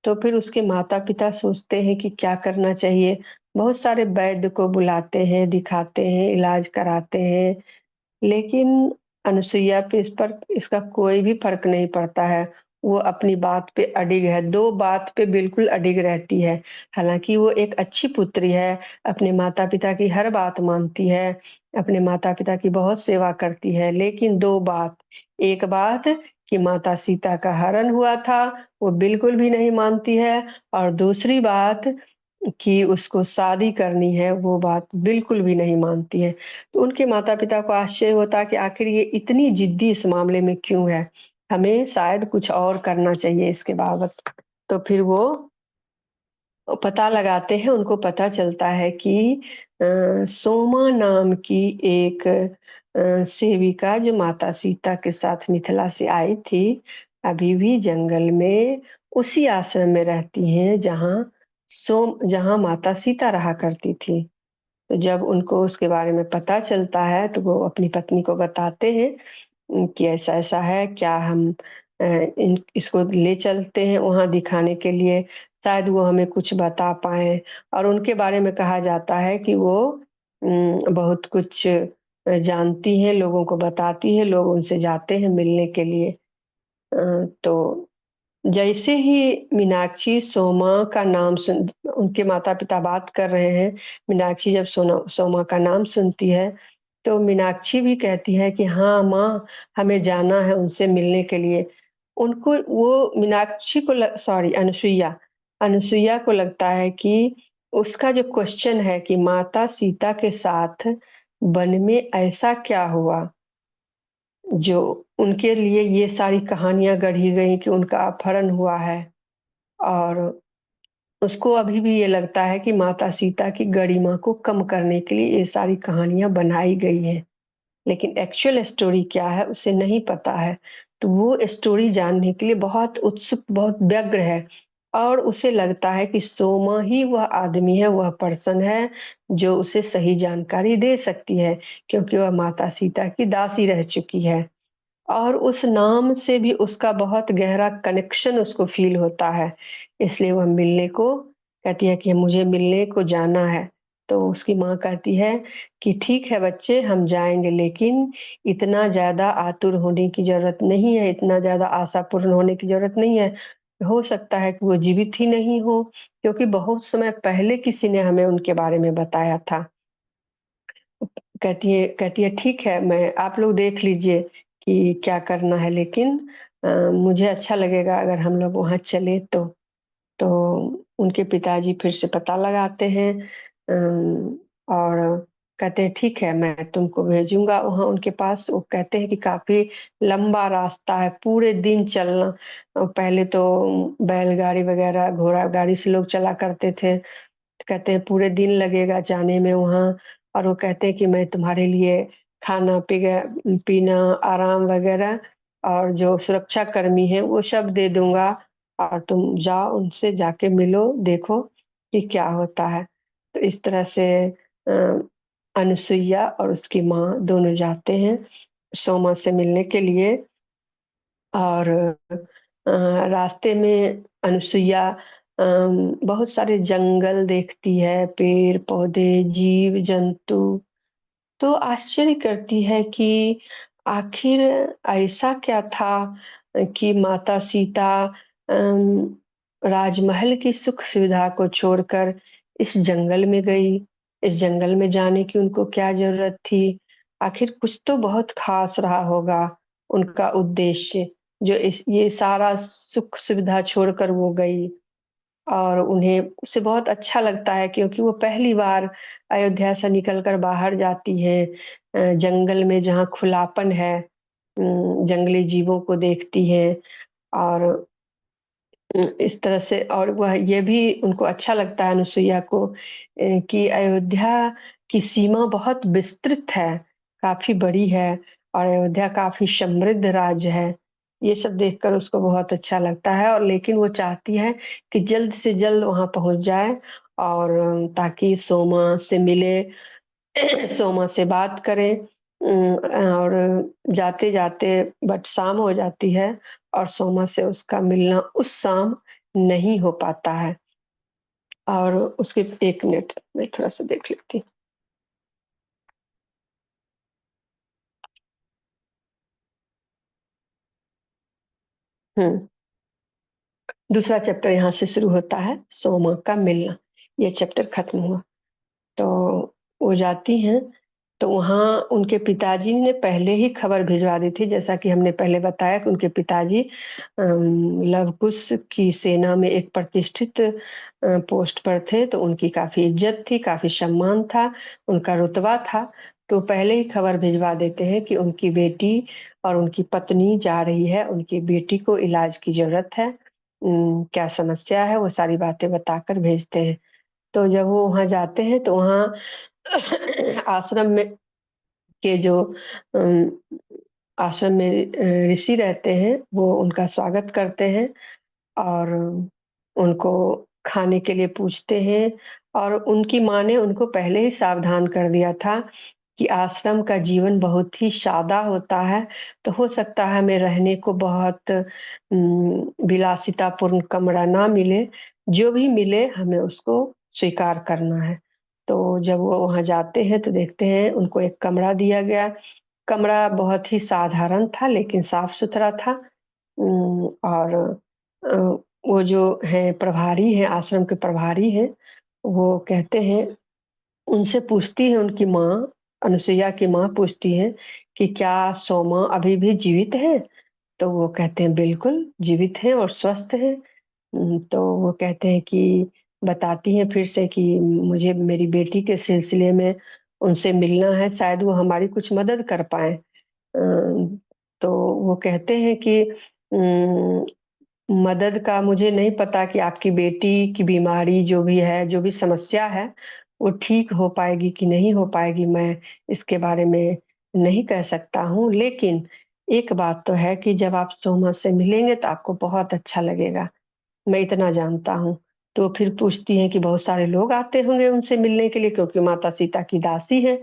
तो फिर उसके माता-पिता सोचते हैं कि क्या करना चाहिए? बहुत सारे वैद्य को बुलाते हैं, दिखाते हैं, इलाज कराते हैं, लेकिन अनुसुईया पे इस पर इसका कोई भी फ़र्क नहीं पड़ता है। वो अपनी बात पे अडिग है, 2 बात पे बिल्कुल अडिग रहती है। हालाँकि वो एक अच्छी पुत्री है, अपने माता-पिता की हर बात मानती है, अपने माता-पिता की बहुत सेवा करती है, लेकिन 2 बात, एक बात कि माता सीता का हरण हुआ था, वो बिल्कुल भी नहीं मानती है और दूसरी बात कि उसको शादी करनी है, वो बात बिल्कुल भी नहीं मानती है। तो उनके माता-पिता को आश्चर्य होता है कि आखिर ये इतनी ज़िद्दी इस मामले में क्यों है? हमें शायद कुछ और करना चाहिए इसके बाबत। तो फिर वो पता लगाते हैं, उनको पता चलता है कि सोमा नाम की एक सेविका जो माता सीता के साथ मिथिला से आई थी, अभी भी जंगल में उसी आश्रम में रहती हैं जहाँ माता सीता रहा करती थी। तो जब उनको उसके बारे में पता चलता है, तो वो अपनी पत्नी को बताते हैं कि ऐसा-ऐसा है, क्या हम इन इसको ले चलते हैं वहाँ दिखाने के लिए, शायद वो हमें कुछ बता पाएँ और उनके बारे में कहा जाता है कि वो बहुत कुछ जानती हैं, लोगों को बताती हैं, लोग उनसे जाते हैं मिलने के लिए। तो जैसे ही मीनाक्षी सोमा का नाम सुन उनके माता-पिता बात कर रहे हैं, मीनाक्षी जब सोमा का नाम सुनती है, तो मीनाक्षी भी कहती है कि हाँ, माँ, हमें जाना है उनसे मिलने के लिए। उनको वो मीनाक्षी को ल सॉरी अनुसुईया को लगता है कि उसका जो क्वेश्चन है कि माता सीता के साथ वन में ऐसा क्या हुआ, जो उनके लिए ये सारी कहानियाँ गढ़ी गई कि उनका अपहरण हुआ है और उसको अभी भी ये लगता है कि माता सीता की गरिमा को कम करने के लिए ये सारी कहानियाँ बनाई गई हैं। लेकिन एक्चुअल स्टोरी क्या है उसे नहीं पता है। तो वो स्टोरी जानने के लिए बहुत उत्सुक, बहुत व्यग्र है और उसे लगता है कि सोमा ही वह आदमी है, वह पर्सन है जो उसे सही जानकारी दे सकती है क्योंकि वह माता सीता की दासी रह चुकी है। और उस नाम से भी उसका बहुत गहरा कनेक्शन उसको फ़ील होता है, इसलिए वह मिलने को कहती है कि मुझे मिलने को जाना है। तो उसकी माँ कहती है कि ठीक है बच्चे हम जाएँगे लेकिन इतना ज़्यादा आतुर होने की ज़रूरत नहीं है, इतना ज़्यादा आशापूर्ण होने की ज़रूरत नहीं है। हो सकता है कि वो जीवित ही नहीं हो, क्योंकि बहुत समय पहले किसी ने हमें उनके बारे में बताया था। कहती है ठीक है मैं आप लोग देख लीजिए कि क्या करना है लेकिन मुझे अच्छा लगेगा अगर हम लोग वहाँ चले तो। तो उनके पिताजी फिर से पता लगाते हैं और कहते हैं ठीक है मैं तुमको भेजूँगा वहाँ उनके पास। वो कहते हैं कि काफ़ी लंबा रास्ता है, पूरे दिन चलना। पहले तो बैलगाड़ी वगैरह, घोड़ा गाड़ी से लोग चला करते थे। कहते हैं पूरे दिन लगेगा जाने में वहाँ और वो कहते हैं कि मैं तुम्हारे लिए खाना पीना, आराम वगैरह और जो सुरक्षा कर्मी हैं वो सब दे दूँगा और तुम जाओ उनसे जाके मिलो, देखो कि क्या होता है। तो इस तरह से अ, अनुसुईया और उसकी माँ दोनों जाते हैं सोमा से मिलने के लिए और रास्ते में अनुसुईया बहुत सारे जंगल देखती है, पेड़-पौधे, जीव-जंतु, तो आश्चर्य करती है कि आखिर ऐसा क्या था कि माता सीता अम, राजमहल की सुख-सुविधा को छोड़कर इस जंगल में गई। इस जंगल में जाने की उनको क्या ज़रूरत थी? आखिर कुछ तो बहुत ख़ास रहा होगा उनका उद्देश्य, जो इस ये सारा सुख-सुविधा छोड़कर वो गई। और उन्हें उसे बहुत अच्छा लगता है क्योंकि वो पहली बार अयोध्या से निकल कर बाहर जाती हैं जंगल में जहाँ खुलापन है जंगली जीवों को देखती हैं और इस तरह से और वह ये भी उनको अच्छा लगता है अनुसुईया को कि अयोध्या की सीमा बहुत विस्तृत है, काफ़ी बड़ी है और अयोध्या काफ़ी समृद्ध राज्य है। ये सब देखकर उसको बहुत अच्छा लगता है और लेकिन वो चाहती है कि जल्द से जल्द वहाँ पहुँच जाए और ताकि सोमा से मिले, सोमा से बात करे और जाते-जाते बट शाम हो जाती है और सोमा से उसका मिलना उस शाम नहीं हो पाता है और उसके 1 मिनट मैं थोड़ा-सा देख लेती हूँ। हुँ, दूसरा चैप्टर यहाँ से शुरू होता है, सोमा का मिलना, ये चैप्टर खत्म हुआ। तो वो जाती हैं, तो वहाँ उनके पिताजी ने पहले ही खबर भिजवा दी थी, जैसा कि हमने पहले बताया कि उनके पिताजी लव-कुश की सेना में एक प्रतिष्ठित पोस्ट पर थे, तो उनकी काफ़ी इज़्ज़त थी, काफ़ी सम्मान था, उनका रुतबा था, तो पहले ही खबर भिजवा देते हैं कि उनकी बेटी और उनकी पत्नी जा रही है, उनकी बेटी को इलाज की ज़रूरत है। क्या समस्या है, वो सारी बातें बताकर भेजते हैं। तो जब वो वहाँ जाते हैं तो वहाँ आश्रम में के जो अम, आश्रम में ऋषि रहते हैं, वो उनका स्वागत करते हैं और उनको खाने के लिए पूछते हैं और उनकी माँ ने उनको पहले ही सावधान कर दिया था कि आश्रम का जीवन बहुत ही सादा होता है, तो हो सकता है हमें रहने को बहुत विलासितापूर्ण कमरा ना मिले, जो भी मिले हमें उसको स्वीकार करना है। तो जब वो वहाँ जाते हैं तो देखते हैं उनको एक कमरा दिया गया, कमरा बहुत ही साधारण था लेकिन साफ-सुथरा था और अ, वो जो हैं प्रभारी हैं, आश्रम के प्रभारी हैं, वो कहते हैं उनसे पूछती है उनकी माँ, अनुसुईया की माँ पूछती है कि क्या सोमा अभी भी जीवित है? तो वो कहते हैं बिल्कुल जीवित है और स्वस्थ है। तो वो कहते हैं कि बताती हैं फिर से कि मुझे मेरी बेटी के सिलसिले में उनसे मिलना है, शायद वो हमारी कुछ मदद कर पाएँ। तो वो कहते हैं कि उम, मदद का मुझे नहीं पता कि आपकी बेटी की बीमारी जो भी है, जो भी समस्या है, वो ठीक हो पाएगी कि नहीं हो पाएगी, मैं इसके बारे में नहीं कह सकता हूँ। लेकिन एक बात तो है कि जब आप सोमा से मिलेंगे तो आपको बहुत अच्छा लगेगा, मैं इतना जानता हूँ। तो फिर पूछती हैं कि बहुत सारे लोग आते होंगे उनसे मिलने के लिए क्योंकि माता सीता की दासी हैं।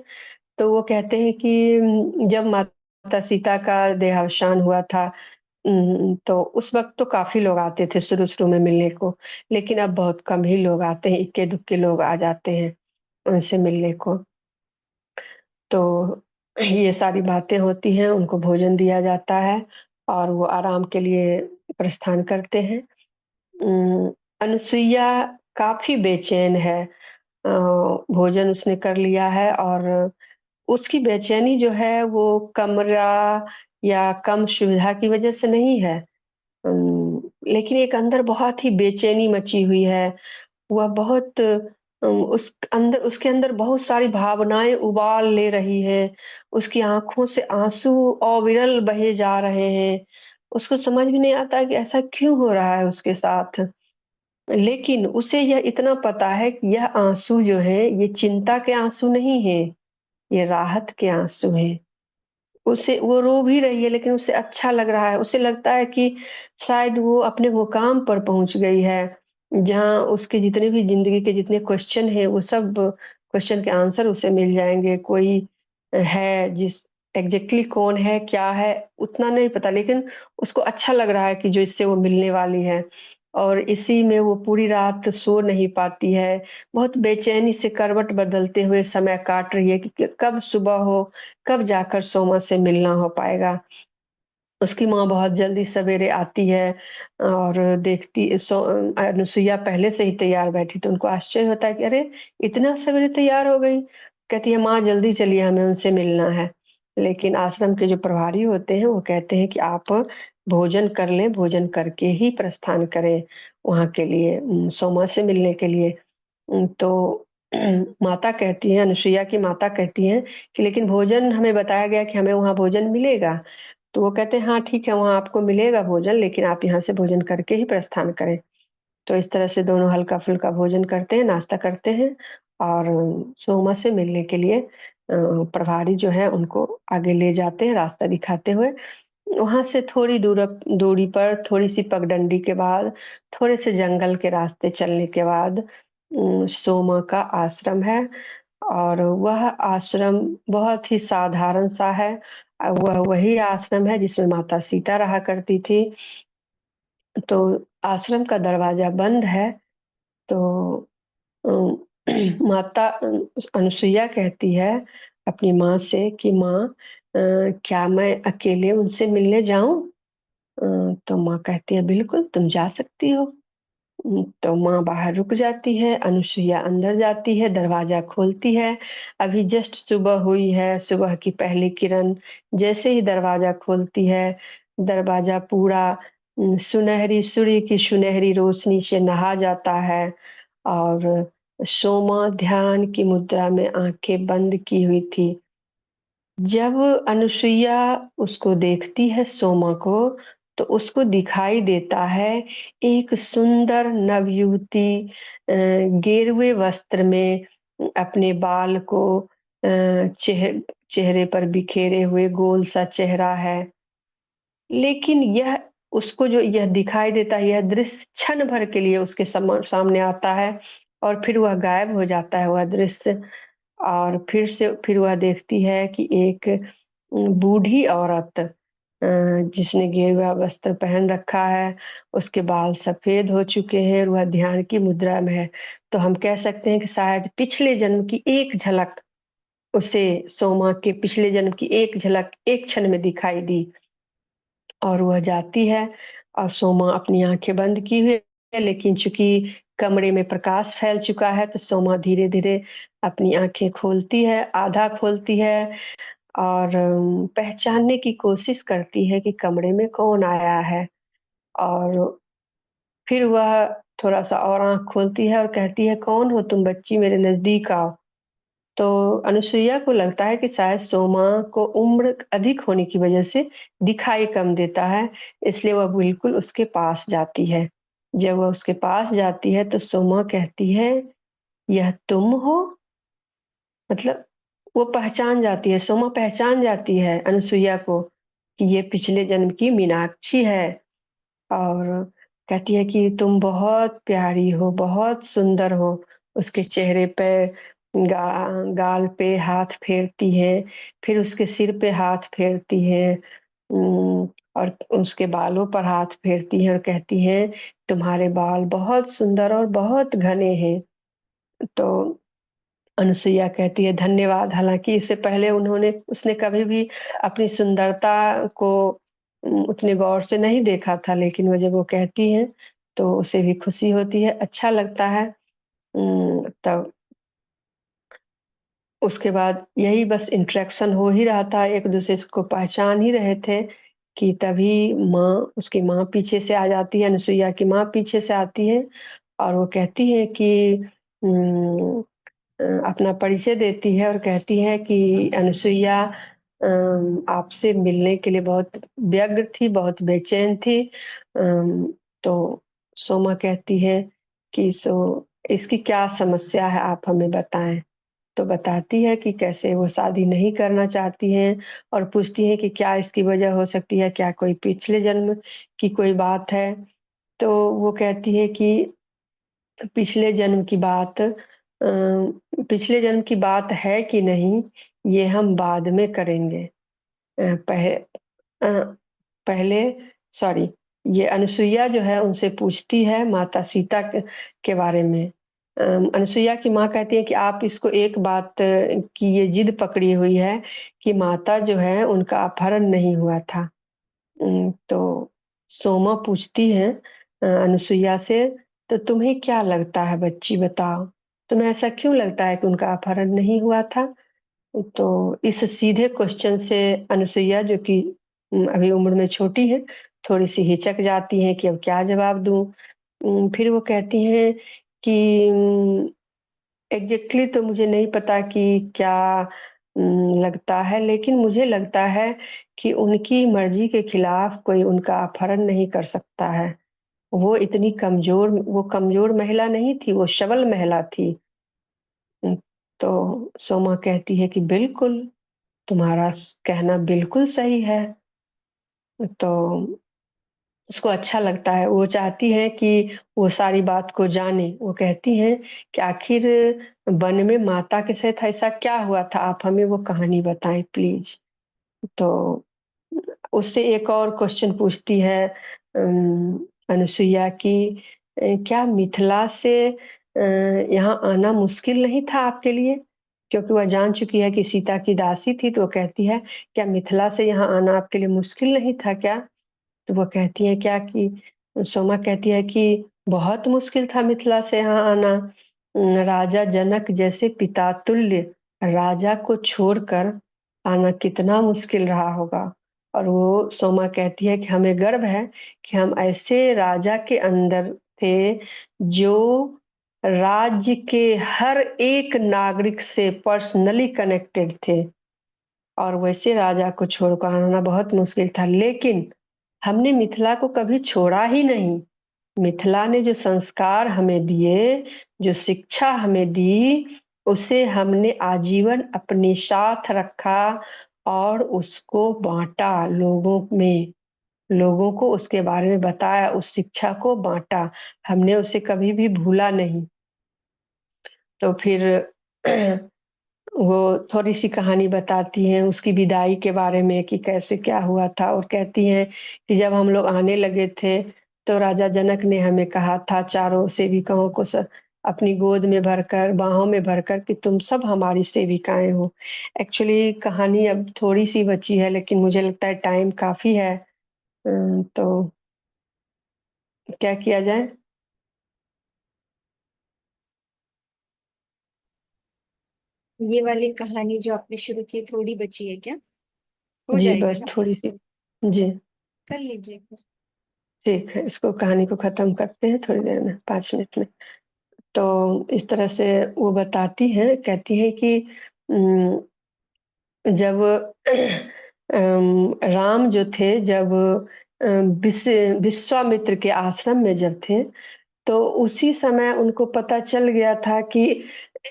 तो वो कहते हैं कि जब माता सीता का देहावसान हुआ था तो उस वक़्त तो काफ़ी लोग आते थे शुरू-शुरू में मिलने को, लेकिन अब बहुत कम ही लोग आते हैं, इक्के-दुक्के लोग आ जाते हैं उनसे मिलने को। तो ये सारी बातें होती हैं, उनको भोजन दिया जाता है और वो आराम के लिए प्रस्थान करते हैं। अनुसुईया काफ़ी बेचैन है भोजन उसने कर लिया है और उसकी बेचैनी जो है वो कमरा या कम सुविधा की वज़ह से नहीं है। लेकिन एक अंदर बहुत ही बेचैनी मची हुई है। वह बहुत उसके अंदर बहुत सारी भावनाएँ उबाल ले रही हैं। उसकी आँखों से आँसू अविरल बहे जा रहे हैं। उसको समझ में नहीं आता कि ऐसा क्यों हो रहा है उसके साथ। लेकिन उसे यह इतना पता है कि यह आँसू जो हैं, ये चिंता के आँसू नहीं हैं, ये राहत के आँसू हैं। उसे वो रो भी रही है लेकिन उसे अच्छा लग रहा है। उसे लगता है कि शायद वो अपने मुकाम पर पहुँच गई है, जहाँ उसके जितने भी ज़िंदगी के जितने क्वेश्चन हैं, वो सब क्वेश्चन के आंसर उसे मिल जाएँगे। कोई है जिस एग्ज़ैक्टली कौन है, क्या है, उतना नहीं पता लेकिन उसको अच्छा लग रहा है कि जो इससे वो मिलने वाली है। और इसी में वो पूरी रात सो नहीं पाती है। बहुत बेचैनी से करवट बदलते हुए समय काट रही है कि कब सुबह हो, कब जाकर सोमा से मिलना हो पाएगा। उसकी माँ बहुत जल्दी सवेरे आती है और अनुसुईया पहले से ही तैयार बैठी, तो उनको आश्चर्य होता है कि अरे! इतना सवेरे तैयार हो गई? कहती है, माँ जल्दी चलिए, हमें उनसे मिलना है। लेकिन आश्रम के जो प्रभारी होते हैं, वो कहते हैं कि आप भोजन कर लें, भोजन करके ही प्रस्थान करें वहाँ के लिए सोमा से मिलने के लिए। तो माता कहती हैं, अनुसुईया की माता कहती हैं कि लेकिन भोजन हमें बताया गया कि हमें वहाँ भोजन मिलेगा। तो वो कहते हैं, हाँ ठीक है, वहाँ आपको मिलेगा भोजन, लेकिन आप यहाँ से भोजन करके ही प्रस्थान करें। तो इस तरह से दोनों हल्का-फुल्का भोजन करते हैं, नाश्ता करते हैं और सोमा से मिलने के लिए प्रभारी जो है उनको आगे ले जाते हैं रास्ता दिखाते हुए। वहाँ से थोड़ी दूरी पर थोड़ी-सी पगडंडी के बाद, थोड़े से जंगल के रास्ते चलने के बाद सोमा का आश्रम है और वह आश्रम बहुत ही साधारण-सा है। वह वही आश्रम है जिसमें माता सीता रहा करती थी। तो आश्रम का दरवाज़ा बंद है, तो अ, माता अनुसुईया कहती है अपनी माँ से कि माँ क्या मैं अकेले उनसे मिलने जाऊँ? तो माँ कहती है बिल्कुल तुम जा सकती हो। तो माँ बाहर रुक जाती है, अनुसुईया अंदर जाती है, दरवाज़ा खोलती है। अभी जस्ट सुबह हुई है, सुबह की पहली किरण जैसे ही दरवाज़ा खोलती है, दरवाज़ा पूरा सुनहरी सूर्य की सुनहरी रोशनी से नहा जाता है और सोमा ध्यान की मुद्रा में आँखें बंद की हुई थी। जब अनुसुईया उसको देखती है सोमा को, तो उसको दिखाई देता है एक सुंदर नवयुवती गेरुए वस्त्र में अपने बाल को चेहरे पर बिखेरे हुए गोल-सा चेहरा है। लेकिन यह उसको जो यह दिखाई देता है, यह दृश्य क्षण भर के लिए उसके सामने आता है और फिर वह गायब हो जाता है वह दृश्य। और फिर वह देखती है कि एक बूढ़ी औरत जिसने गेरुआ वस्त्र पहन रखा है, उसके बाल सफ़ेद हो चुके हैं और वह ध्यान की मुद्रा में है। तो हम कह सकते हैं कि शायद पिछले जन्म की एक झलक उसे सोमा के पिछले जन्म की एक झलक एक क्षण में दिखाई दी और वह जाती है और सोमा अपनी आँखें बंद किए हुए है, लेकिन चूँकि कमरे में प्रकाश फैल चुका है, तो सोमा धीरे-धीरे अपनी आँखें खोलती है, आधा खोलती है और पहचानने की कोशिश करती है कि कमरे में कौन आया है और फिर वह थोड़ा-सा और आँख खोलती है और कहती है, "कौन हो तुम बच्ची मेरे नज़दीक आओ।" तो अनुसुईया को लगता है कि शायद सोमा को उम्र अधिक होने की वजह से दिखाई कम देता है, इसलिए वह बिल्कुल उसके पास जाती है। जब वह उसके पास जाती है तो सोमा कहती है, "यह तुम हो?" मतलब वो पहचान जाती है, सोमा पहचान जाती है अनुसुईया को कि ये पिछले जन्म की मीनाक्षी है और कहती है कि तुम बहुत प्यारी हो, बहुत सुंदर हो। उसके चेहरे पे गा गाल पे हाथ फेरती है, फिर उसके सिर पे हाथ फेरती है और उसके बालों पर हाथ फेरती है और कहती हैं, तुम्हारे बाल बहुत सुंदर और बहुत घने हैं। तो अनुसुईया कहती है धन्यवाद, हालाँकि इससे पहले उसने कभी भी अपनी सुंदरता को उतने गौर से नहीं देखा था, लेकिन वो जब वो कहती हैं, तो उसे भी खुशी होती है, अच्छा लगता है। तब उसके बाद यही बस इंटरेक्शन हो ही रहा था, एक-दूसरे को पहचान ही रहे थे कि तभी उसकी माँ पीछे से आ जाती है, अनुसुईया की माँ पीछे से आती है और वो कहती है कि उम अपना परिचय देती है और कहती है कि अनुसुईया आपसे मिलने के लिए बहुत व्यग्र थी, बहुत बेचैन थी। तो सोमा कहती है कि इसकी क्या समस्या है आप हमें बताएँ। तो बताती है कि कैसे वो शादी नहीं करना चाहती हैं और पूछती हैं कि क्या इसकी वजह हो सकती है, क्या कोई पिछले जन्म की कोई बात है? तो वो कहती है कि पिछले जन्म की बात पिछले जन्म की बात है कि नहीं, ये हम बाद में करेंगे। अ, पह अ, पहले सॉरी ये अनुसुईया जो है उनसे पूछती है माता सीता के बारे में। अनुसुईया की माँ कहती है कि आप इसको एक बात की ये जिद पकड़ी हुई है कि माता जो है उनका अपहरण नहीं हुआ था। तो सोमा पूछती है अनुसुईया से, तो तुम्हें क्या लगता है बच्ची बताओ? तुम्हें ऐसा क्यों लगता है कि उनका अपहरण नहीं हुआ था? तो इस सीधे क्वेश्चन से अनुसुईया जो कि अभी उम्र में छोटी है, थोड़ी-सी हिचक जाती हैं कि अब क्या जवाब दूँ? फिर वो कहती हैं कि एग्ज़ैक्टली तो मुझे नहीं पता कि क्या लगता है, लेकिन मुझे लगता है कि उनकी मर्ज़ी के खिलाफ कोई उनका अपहरण नहीं कर सकता है। वो कमज़ोर महिला नहीं थी, वो सबल महिला थी। उम, तो सोमा कहती है कि बिल्कुल, तुम्हारा कहना बिल्कुल सही है। तो उसको अच्छा लगता है, वो चाहती है कि वो सारी बात को जाने। वो कहती हैं कि आखिर वन में माता के साथ ऐसा क्या हुआ था? आप हमें वो कहानी बताएँ प्लीज़। तो उससे एक और क्वेश्चन पूछती है अनुसुईया कि क्या मिथिला से यहाँ आना मुश्किल नहीं था आपके लिए? क्योंकि वह जान चुकी है कि सीता की दासी थी, तो वो कहती है, "क्या मिथिला से यहाँ आना आपके लिए मुश्किल नहीं था क्या?" तो वो कहती हैं क्या कि सोमा कहती है कि बहुत मुश्किल था मिथिला से यहाँ आना। राजा जनक जैसे पिता तुल्य राजा को छोड़कर आना कितना मुश्किल रहा होगा। और वो सोमा कहती है कि हमें गर्व है कि हम ऐसे राजा के अंदर थे, जो राज्य के हर एक नागरिक से पर्सनली कनेक्टेड थे। और वैसे राजा को छोड़कर आना बहुत मुश्किल था, लेकिन हमने मिथिला को कभी छोड़ा ही नहीं। मिथिला ने जो संस्कार हमें दिए, जो शिक्षा हमें दी, उसे हमने आजीवन अपने साथ रखा और उसको बाँटा लोगों में। लोगों को उसके बारे में बताया, उस शिक्षा को बाँटा। हमने उसे कभी भी भूला नहीं। तो फिर वो थोड़ी-सी कहानी बताती हैं उसकी विदाई के बारे में कि कैसे क्या हुआ था और कहती हैं कि जब हम लोग आने लगे थे, तो राजा जनक ने हमें कहा था चारों सेविकाओं को अपनी गोद में भरकर, बाहों में भरकर कि तुम सब हमारी सेविकाएँ हो। एक्चुअली कहानी अब थोड़ी-सी बची है लेकिन मुझे लगता है टाइम काफ़ी है। तो क्या किया जाए? ये वाली कहानी जो आपने शुरू की थोड़ी बची है क्या? हो जी, जाएगा बस ना? थोड़ी-सी जी, कर लीजिए फिर। ठीक है। इसको कहानी को ख़त्म करते हैं थोड़ी देर में, 5 मिनट में। तो इस तरह से वो बताती हैं, कहती हैं कि उम, जब राम जो थे जब विश्वामित्र के आश्रम में जब थे, तो उसी समय उनको पता चल गया था कि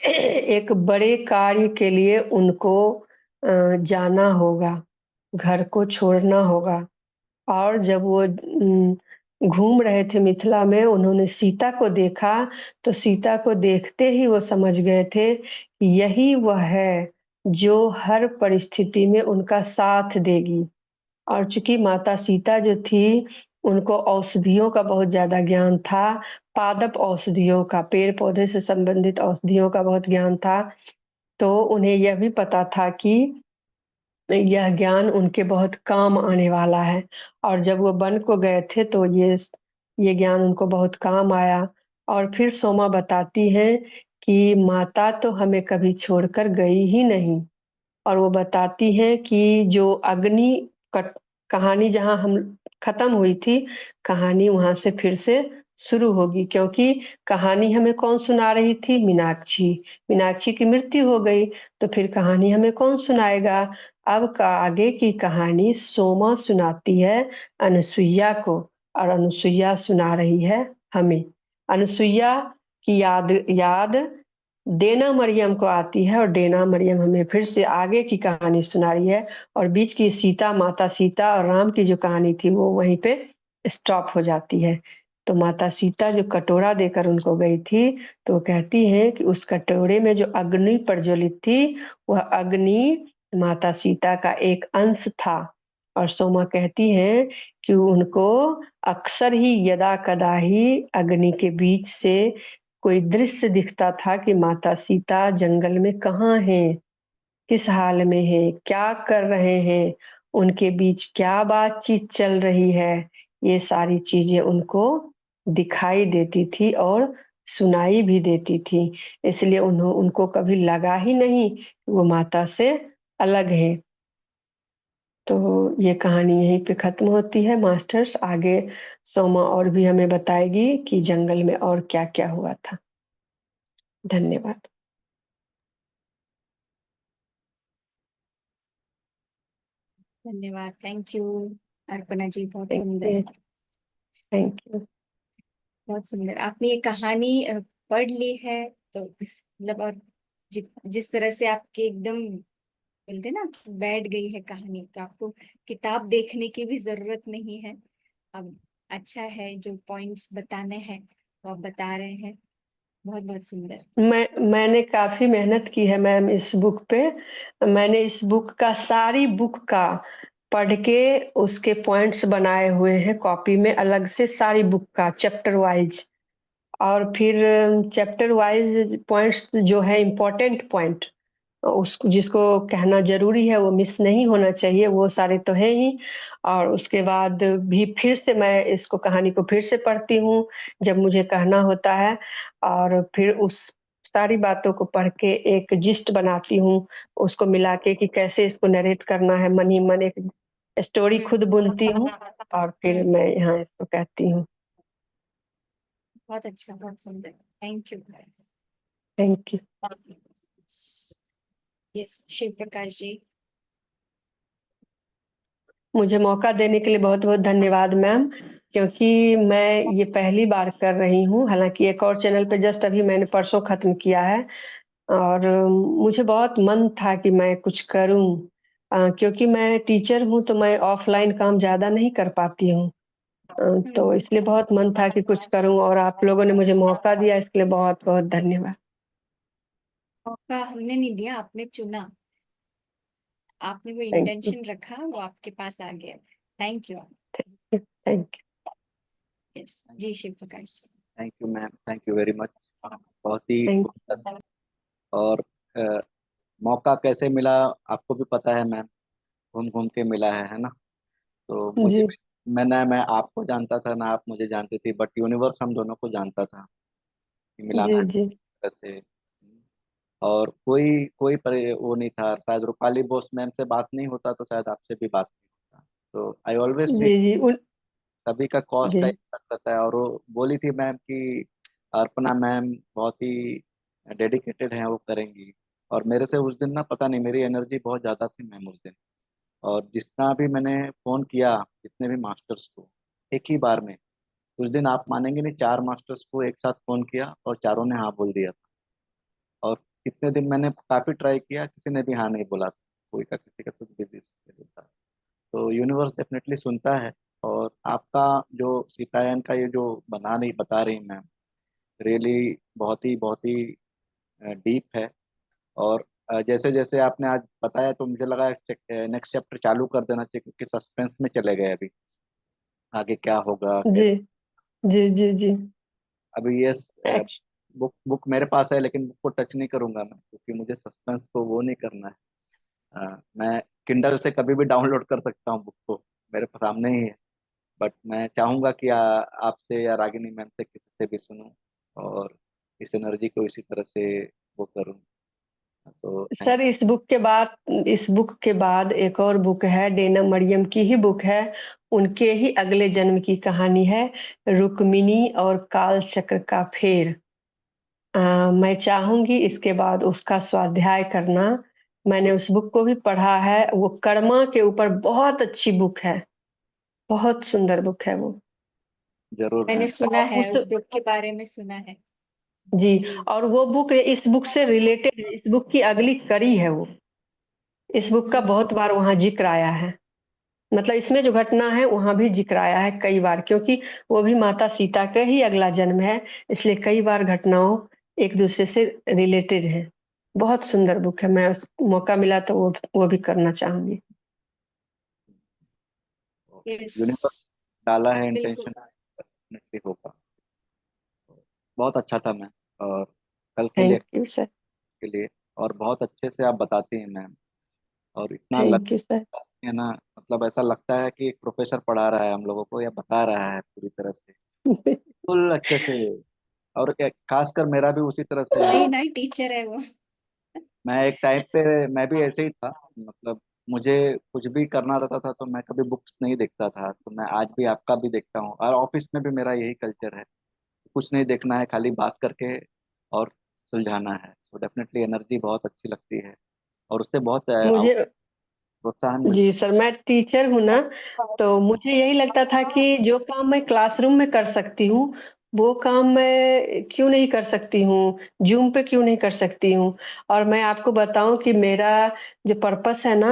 एक बड़े कार्य के लिए उनको जाना होगा, घर को छोड़ना होगा। और जब वो घूम रहे थे मिथिला में, उन्होंने सीता को देखा, तो सीता को देखते ही वो समझ गए थे कि यही वह है, जो हर परिस्थिति में उनका साथ देगी। और चूँकि माता सीता जो थी, उनको औषधियों का बहुत ज़्यादा ज्ञान था, पादप औषधियों का, पेड़-पौधे से संबंधित औषधियों का बहुत ज्ञान था, तो उन्हें यह भी पता था कि यह ज्ञान उनके बहुत काम आने वाला है। और जब वो वन को गए थे तो ये ज्ञान उनको बहुत काम आया। और फिर सोमा बताती हैं कि माता तो हमें कभी छोड़कर गई ही नहीं। और वो बताती हैं कि जो अग्नि कट कहानी जहाँ हम खत्म हुई थी, कहानी वहाँ से फिर से शुरू होगी, क्योंकि कहानी हमें कौन सुना रही थी? मीनाक्षी। मीनाक्षी की मृत्यु हो गई, तो फिर कहानी हमें कौन सुनाएगा? अब का आगे की कहानी सोमा सुनाती है अनुसुईया को, और अनुसुईया सुना रही है हमें। अनुसुईया की याद डेना मरियम को आती है और डेना मरियम हमें फिर से आगे की कहानी सुना रही है। और बीच की माता सीता और राम की जो कहानी थी वो वहीं पे स्टॉप हो जाती है। तो माता सीता जो कटोरा देकर उनको गई थी, तो वो कहती हैं कि उस कटोरे में जो अग्नि प्रज्वलित थी, वह अग्नि माता सीता का एक अंश था। और सोमा कहती हैं कि उनको अक्सर ही यदा कदा ही अग्नि के बीच से कोई दृश्य दिखता था कि माता सीता जंगल में कहाँ हैं, किस हाल में हैं, क्या कर रहे हैं, उनके बीच क्या बातचीत चल रही है, ये सारी चीजें उनको दिखाई देती थी और सुनाई भी देती थी। इसलिए उनको कभी लगा ही नहीं कि वो माता से अलग हैं। तो ये कहानी यहीं पे खत्म होती है मास्टर्स। आगे सोमा और भी हमें बताएगी कि जंगल में और क्या-क्या हुआ था। धन्यवाद। धन्यवाद, थैंक यू अर्पणा जी, बहुत थैंक सुंदर। You, thank you. बहुत सुंदर आपने ये कहानी पढ़ ली है, तो मतलब और जिस तरह से आपके एकदम बोलते ना कि बैठ गई है कहानी, तो आपको किताब देखने की भी जरूरत नहीं है। अब अच्छा है, जो पॉइंट्स बताने हैं वो आप बता रहे हैं। बहुत बहुत सुंदर। मैंने काफ़ी मेहनत की है मैम इस बुक पे। मैंने इस बुक का सारी बुक का पढ़ के उसके पॉइंट्स बनाए हुए हैं कॉपी में अलग से, सारी बुक का चैप्टर वाइज़। और फिर चैप्टर वाइज़ पॉइंट्स जो है इम्पोर्टेंट पॉइंट, उसको जिसको कहना ज़रूरी है, वो मिस नहीं होना चाहिए, वो सारे तो हैं ही। और उसके बाद भी फिर से मैं इसको कहानी को फिर से पढ़ती हूँ, जब मुझे कहना होता है, और फिर उस सारी बातों को पढ़ के एक जिस्ट बनाती हूँ, उसको मिला के कि कैसे इसको नरेट करना है, मन ही मन एक स्टोरी खुद बुनती हूँ और फिर हम्म, मैं यहाँ इसको कहती हूँ। बहुत अच्छा, बहुत सुंदर, thank you. Thank you. Yes, Shiv Prakash ji. मुझे मौका देने के लिए बहुत-बहुत धन्यवाद मैम, क्योंकि मैं ये पहली बार कर रही हूँ, हालाँकि एक और चैनल पे जस्ट अभी मैंने परसों ख़त्म किया है और मुझे बहुत मन था कि मैं कुछ करूँ। क्योंकि मैं टीचर हूँ, तो मैं ऑफ़लाइन काम ज़्यादा नहीं कर पाती हूँ। तो हम्म, इसलिए बहुत मन था कि कुछ करूँ और आप लोगों ने मुझे मौका दिया, इसके लिए बहुत-बहुत धन्यवाद। मौका हमने नहीं दिया, आपने चुना। आपने वो थैंक यू, इंटेंशन रखा, वो आपके पास आ गया। Thank you. Thank you. Yes जी, Shiv Prakash ji. Thank you ma'am, thank you very much. बहुत ही थैंक खूबसूरत। और अ, मौका कैसे मिला आपको भी पता है मैम, घूम घूम के मिला है ना। तो मुझे जी, मैं आपको जानता था ना आप मुझे जानती थी, बट यूनिवर्स हम दोनों को जानता था कि मिलाना जी, है जी। कैसे। और कोई कोई वो नहीं था, शायद रूपाली बोस मैम से बात नहीं होता तो शायद आपसे भी बात नहीं होता। तो आई ऑलवेज फील जी, जी, सभी का कॉज जी। का एक साथ रहता है। और वो बोली थी मैम कि अर्पणा मैम बहुत ही डेडिकेटेड हैं, वो करेंगी। और मेरे से उस दिन ना पता नहीं मेरी एनर्जी बहुत ज़्यादा थी मैम उस दिन। और जितना भी मैंने फ़ोन किया जितने भी मास्टर्स को एक ही बार में, उस दिन आप मानेंगे नहीं, 4 मास्टर्स को एक साथ फ़ोन किया और चारों ने हाँ बोल दिया था। और कितने दिन मैंने काफ़ी ट्राई किया, किसी ने भी हाँ नहीं बोला था, कोई का किसी का कुछ बिजी था। तो यूनिवर्स डेफिनेटली सुनता है। और आपका जो सीतायन का ये जो बता रही मैम, रियली बहुत ही डीप है। और जैसे जैसे आपने आज बताया तो मुझे लगा नेक्स्ट चैप्टर चालू कर देना चाहिए, क्योंकि सस्पेंस में चले गए अभी, आगे क्या होगा जी, कैसे। जी, जी, जी। अभी ये एक्च बुक बुक मेरे पास है, लेकिन बुक को टच नहीं करूंगा मैं, क्योंकि मुझे सस्पेंस को वो नहीं करना है। मैं किंडल से कभी भी डाउनलोड कर सकता हूँ बुक को, मेरे सामने ही है। बट मैं चाहूंगा कि आपसे या रागिनी मैम से किसी से भी सुनूं और इस एनर्जी को इसी तरह से वो करूं। तो थैंक सर इस बुक के बाद एक और बुक है, डेना मरियम की ही बुक है, उनके ही अगले जन्म की कहानी है, रुक्मिणी और काल चक्र का फेर। मैं चाहूंगी इसके बाद उसका स्वाध्याय करना। मैंने उस बुक को भी पढ़ा है, वो कर्मा के ऊपर बहुत अच्छी बुक है, बहुत सुंदर बुक है वो। जरूर मैंने मैम। सुना और है, उस उस बुक के बारे में सुना है। जी, जी। और वो बुक इस बुक से रिलेटेड है, इस बुक की अगली कड़ी है वो। इस बुक का हम्म, बहुत बार वहाँ जिक्र आया है। मतलब इसमें जो घटना है वहाँ भी जिक्र आया है कई बार, क्योंकि वो भी माता सीता का ही अगला जन्म है, इसलिए कई बार घटनाओं एक दूसरे से रिलेटेड है। बहुत सुंदर बुक है, मैं उस मौका मिला तो वो भी करना चाहूंगी। यस, यूनिवर्स डाला है बिल्कुल। इंटेंशन, डेफिनेटली होगा। बहुत अच्छा था मैम, और कल के लिए थैंक यू सर। और बहुत अच्छे से आप बताती हैं मैम, और इतना थैंक यू सर। लगता है ना, मतलब ऐसा लगता है कि एक प्रोफेसर पढ़ा रहा है हम लोगों को, या बता रहा है पूरी तरह से, फुल अच्छे से। और खासकर मेरा भी उसी तरह से है। नहीं नहीं, टीचर है वो। मैं एक टाइम पे मैं भी ऐसे ही था, मतलब मुझे कुछ भी करना रहता था तो मैं कभी बुक्स नहीं देखता था, तो मैं आज भी आपका भी देखता हूँ, और ऑफिस में भी मेरा यही कल्चर है, कुछ नहीं देखना है, खाली बात करके और सुलझाना है। तो डेफिनेटली एनर्जी बहुत अच्छी लगती है, और उससे बहुत मुझे प्रोत्साहन जी मिलता सर, मैं टीचर हूँ ना, तो मुझे यही लगता था कि जो काम मैं क्लासरूम में कर सकती हूँ, वो काम मैं क्यों नहीं कर सकती हूँ, ज़ूम पे क्यों नहीं कर सकती हूँ। और मैं आपको बताऊँ कि मेरा जो पर्पस है ना,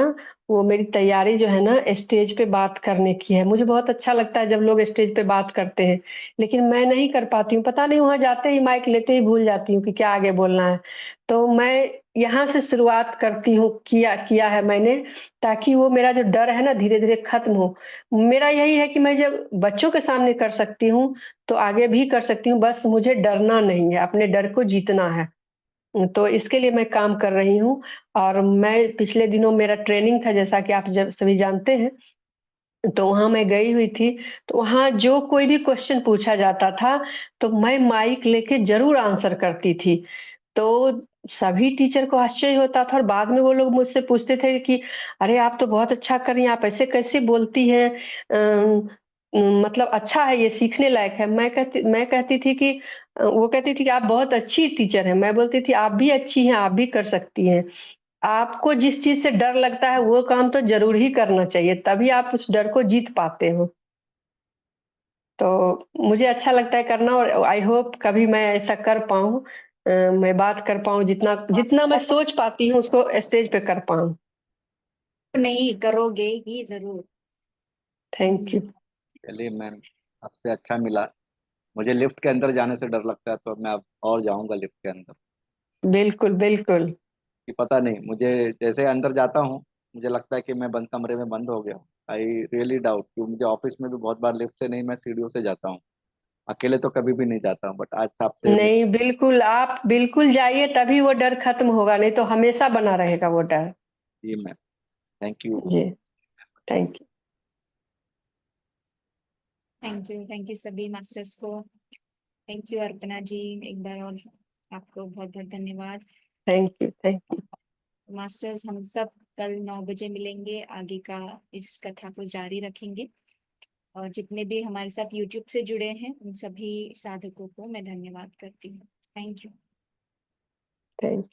वो मेरी तैयारी जो है ना स्टेज पे बात करने की है। मुझे बहुत अच्छा लगता है जब लोग स्टेज पे बात करते हैं, लेकिन मैं नहीं कर पाती हूँ। पता नहीं वहाँ जाते ही माइक लेते ही भूल जाती हूँ कि क्या आगे बोलना है। तो मैं यहाँ से शुरुआत करती हूँ, किया किया है मैंने, ताकि वो मेरा जो डर है ना धीरे-धीरे खत्म हो। मेरा यही है कि मैं जब बच्चों के सामने कर सकती हूँ, तो आगे भी कर सकती हूँ, बस मुझे डरना नहीं है, अपने डर को जीतना है। तो इसके लिए मैं काम कर रही हूँ, और मैं पिछले दिनों मेरा ट्रेनिंग था, जैसा कि आप जब सभी जानते हैं, तो वहाँ मैं गई हुई थी, तो वहाँ जो कोई भी क्वेश्चन पूछा जाता था, तो मैं माइक लेके ज़रूर आंसर करती थी। तो सभी टीचर को आश्चर्य होता था, और बाद में वो लोग मुझसे पूछते थे कि अरे! आप तो बहुत अच्छा कर रही हैं, आप ऐसे कैसे बोलती हैं? मतलब अच्छा है, ये सीखने लायक है। मैं कहती थी कि वो कहती थी कि आप बहुत अच्छी टीचर हैं। मैं बोलती थी आप भी अच्छी हैं, आप भी कर सकती हैं। आपको जिस चीज़ से डर लगता है वो काम तो ज़रूर ही करना चाहिए, तभी आप उस डर को जीत पाते हो। तो मुझे अच्छा लगता है करना, और आई होप कभी मैं ऐसा कर पाऊँ, मैं बात कर पाऊँ, जितना जितना मैं सोच पाती हूँ उसको स्टेज पे कर पाऊँ। नहीं, करोगे ही जरूर। Thank you. चलिए मैम, आपसे अच्छा मिला। मुझे लिफ्ट के अंदर जाने से डर लगता है, तो मैं अब और जाऊंगा लिफ्ट के अंदर, बिल्कुल, बिल्कुल। कि पता नहीं, मुझे जैसे अंदर जाता हूँ मुझे लगता है कि मैं बंद कमरे में बंद हो गया हूँ। आई रियली डाउट, कि मुझे ऑफिस में भी बहुत बार लिफ्ट से नहीं, मैं सीढ़ियों से जाता हूँ, अकेले तो कभी भी नहीं जाता हूँ, बट आज आपसे नहीं, बिल्कुल, आप बिल्कुल जाइए, तभी वो डर खत्म होगा, नहीं तो हमेशा बना रहेगा वो डर। जी मैम, थैंक यू। जी, थैंक यू। थैंक यू सभी मास्टर्स को। थैंक यू अर्पणा जी, एक बार और आपको बहुत बहुत धन्यवाद। Thank you, thank you. Masters, हम सब कल 9 बजे मिलेंगे, आगे का इस कथा को जारी रखेंगे। और जितने भी हमारे साथ यूट्यूब से जुड़े हैं उन सभी साधकों को मैं धन्यवाद करती हूँ। Thank you. थैंक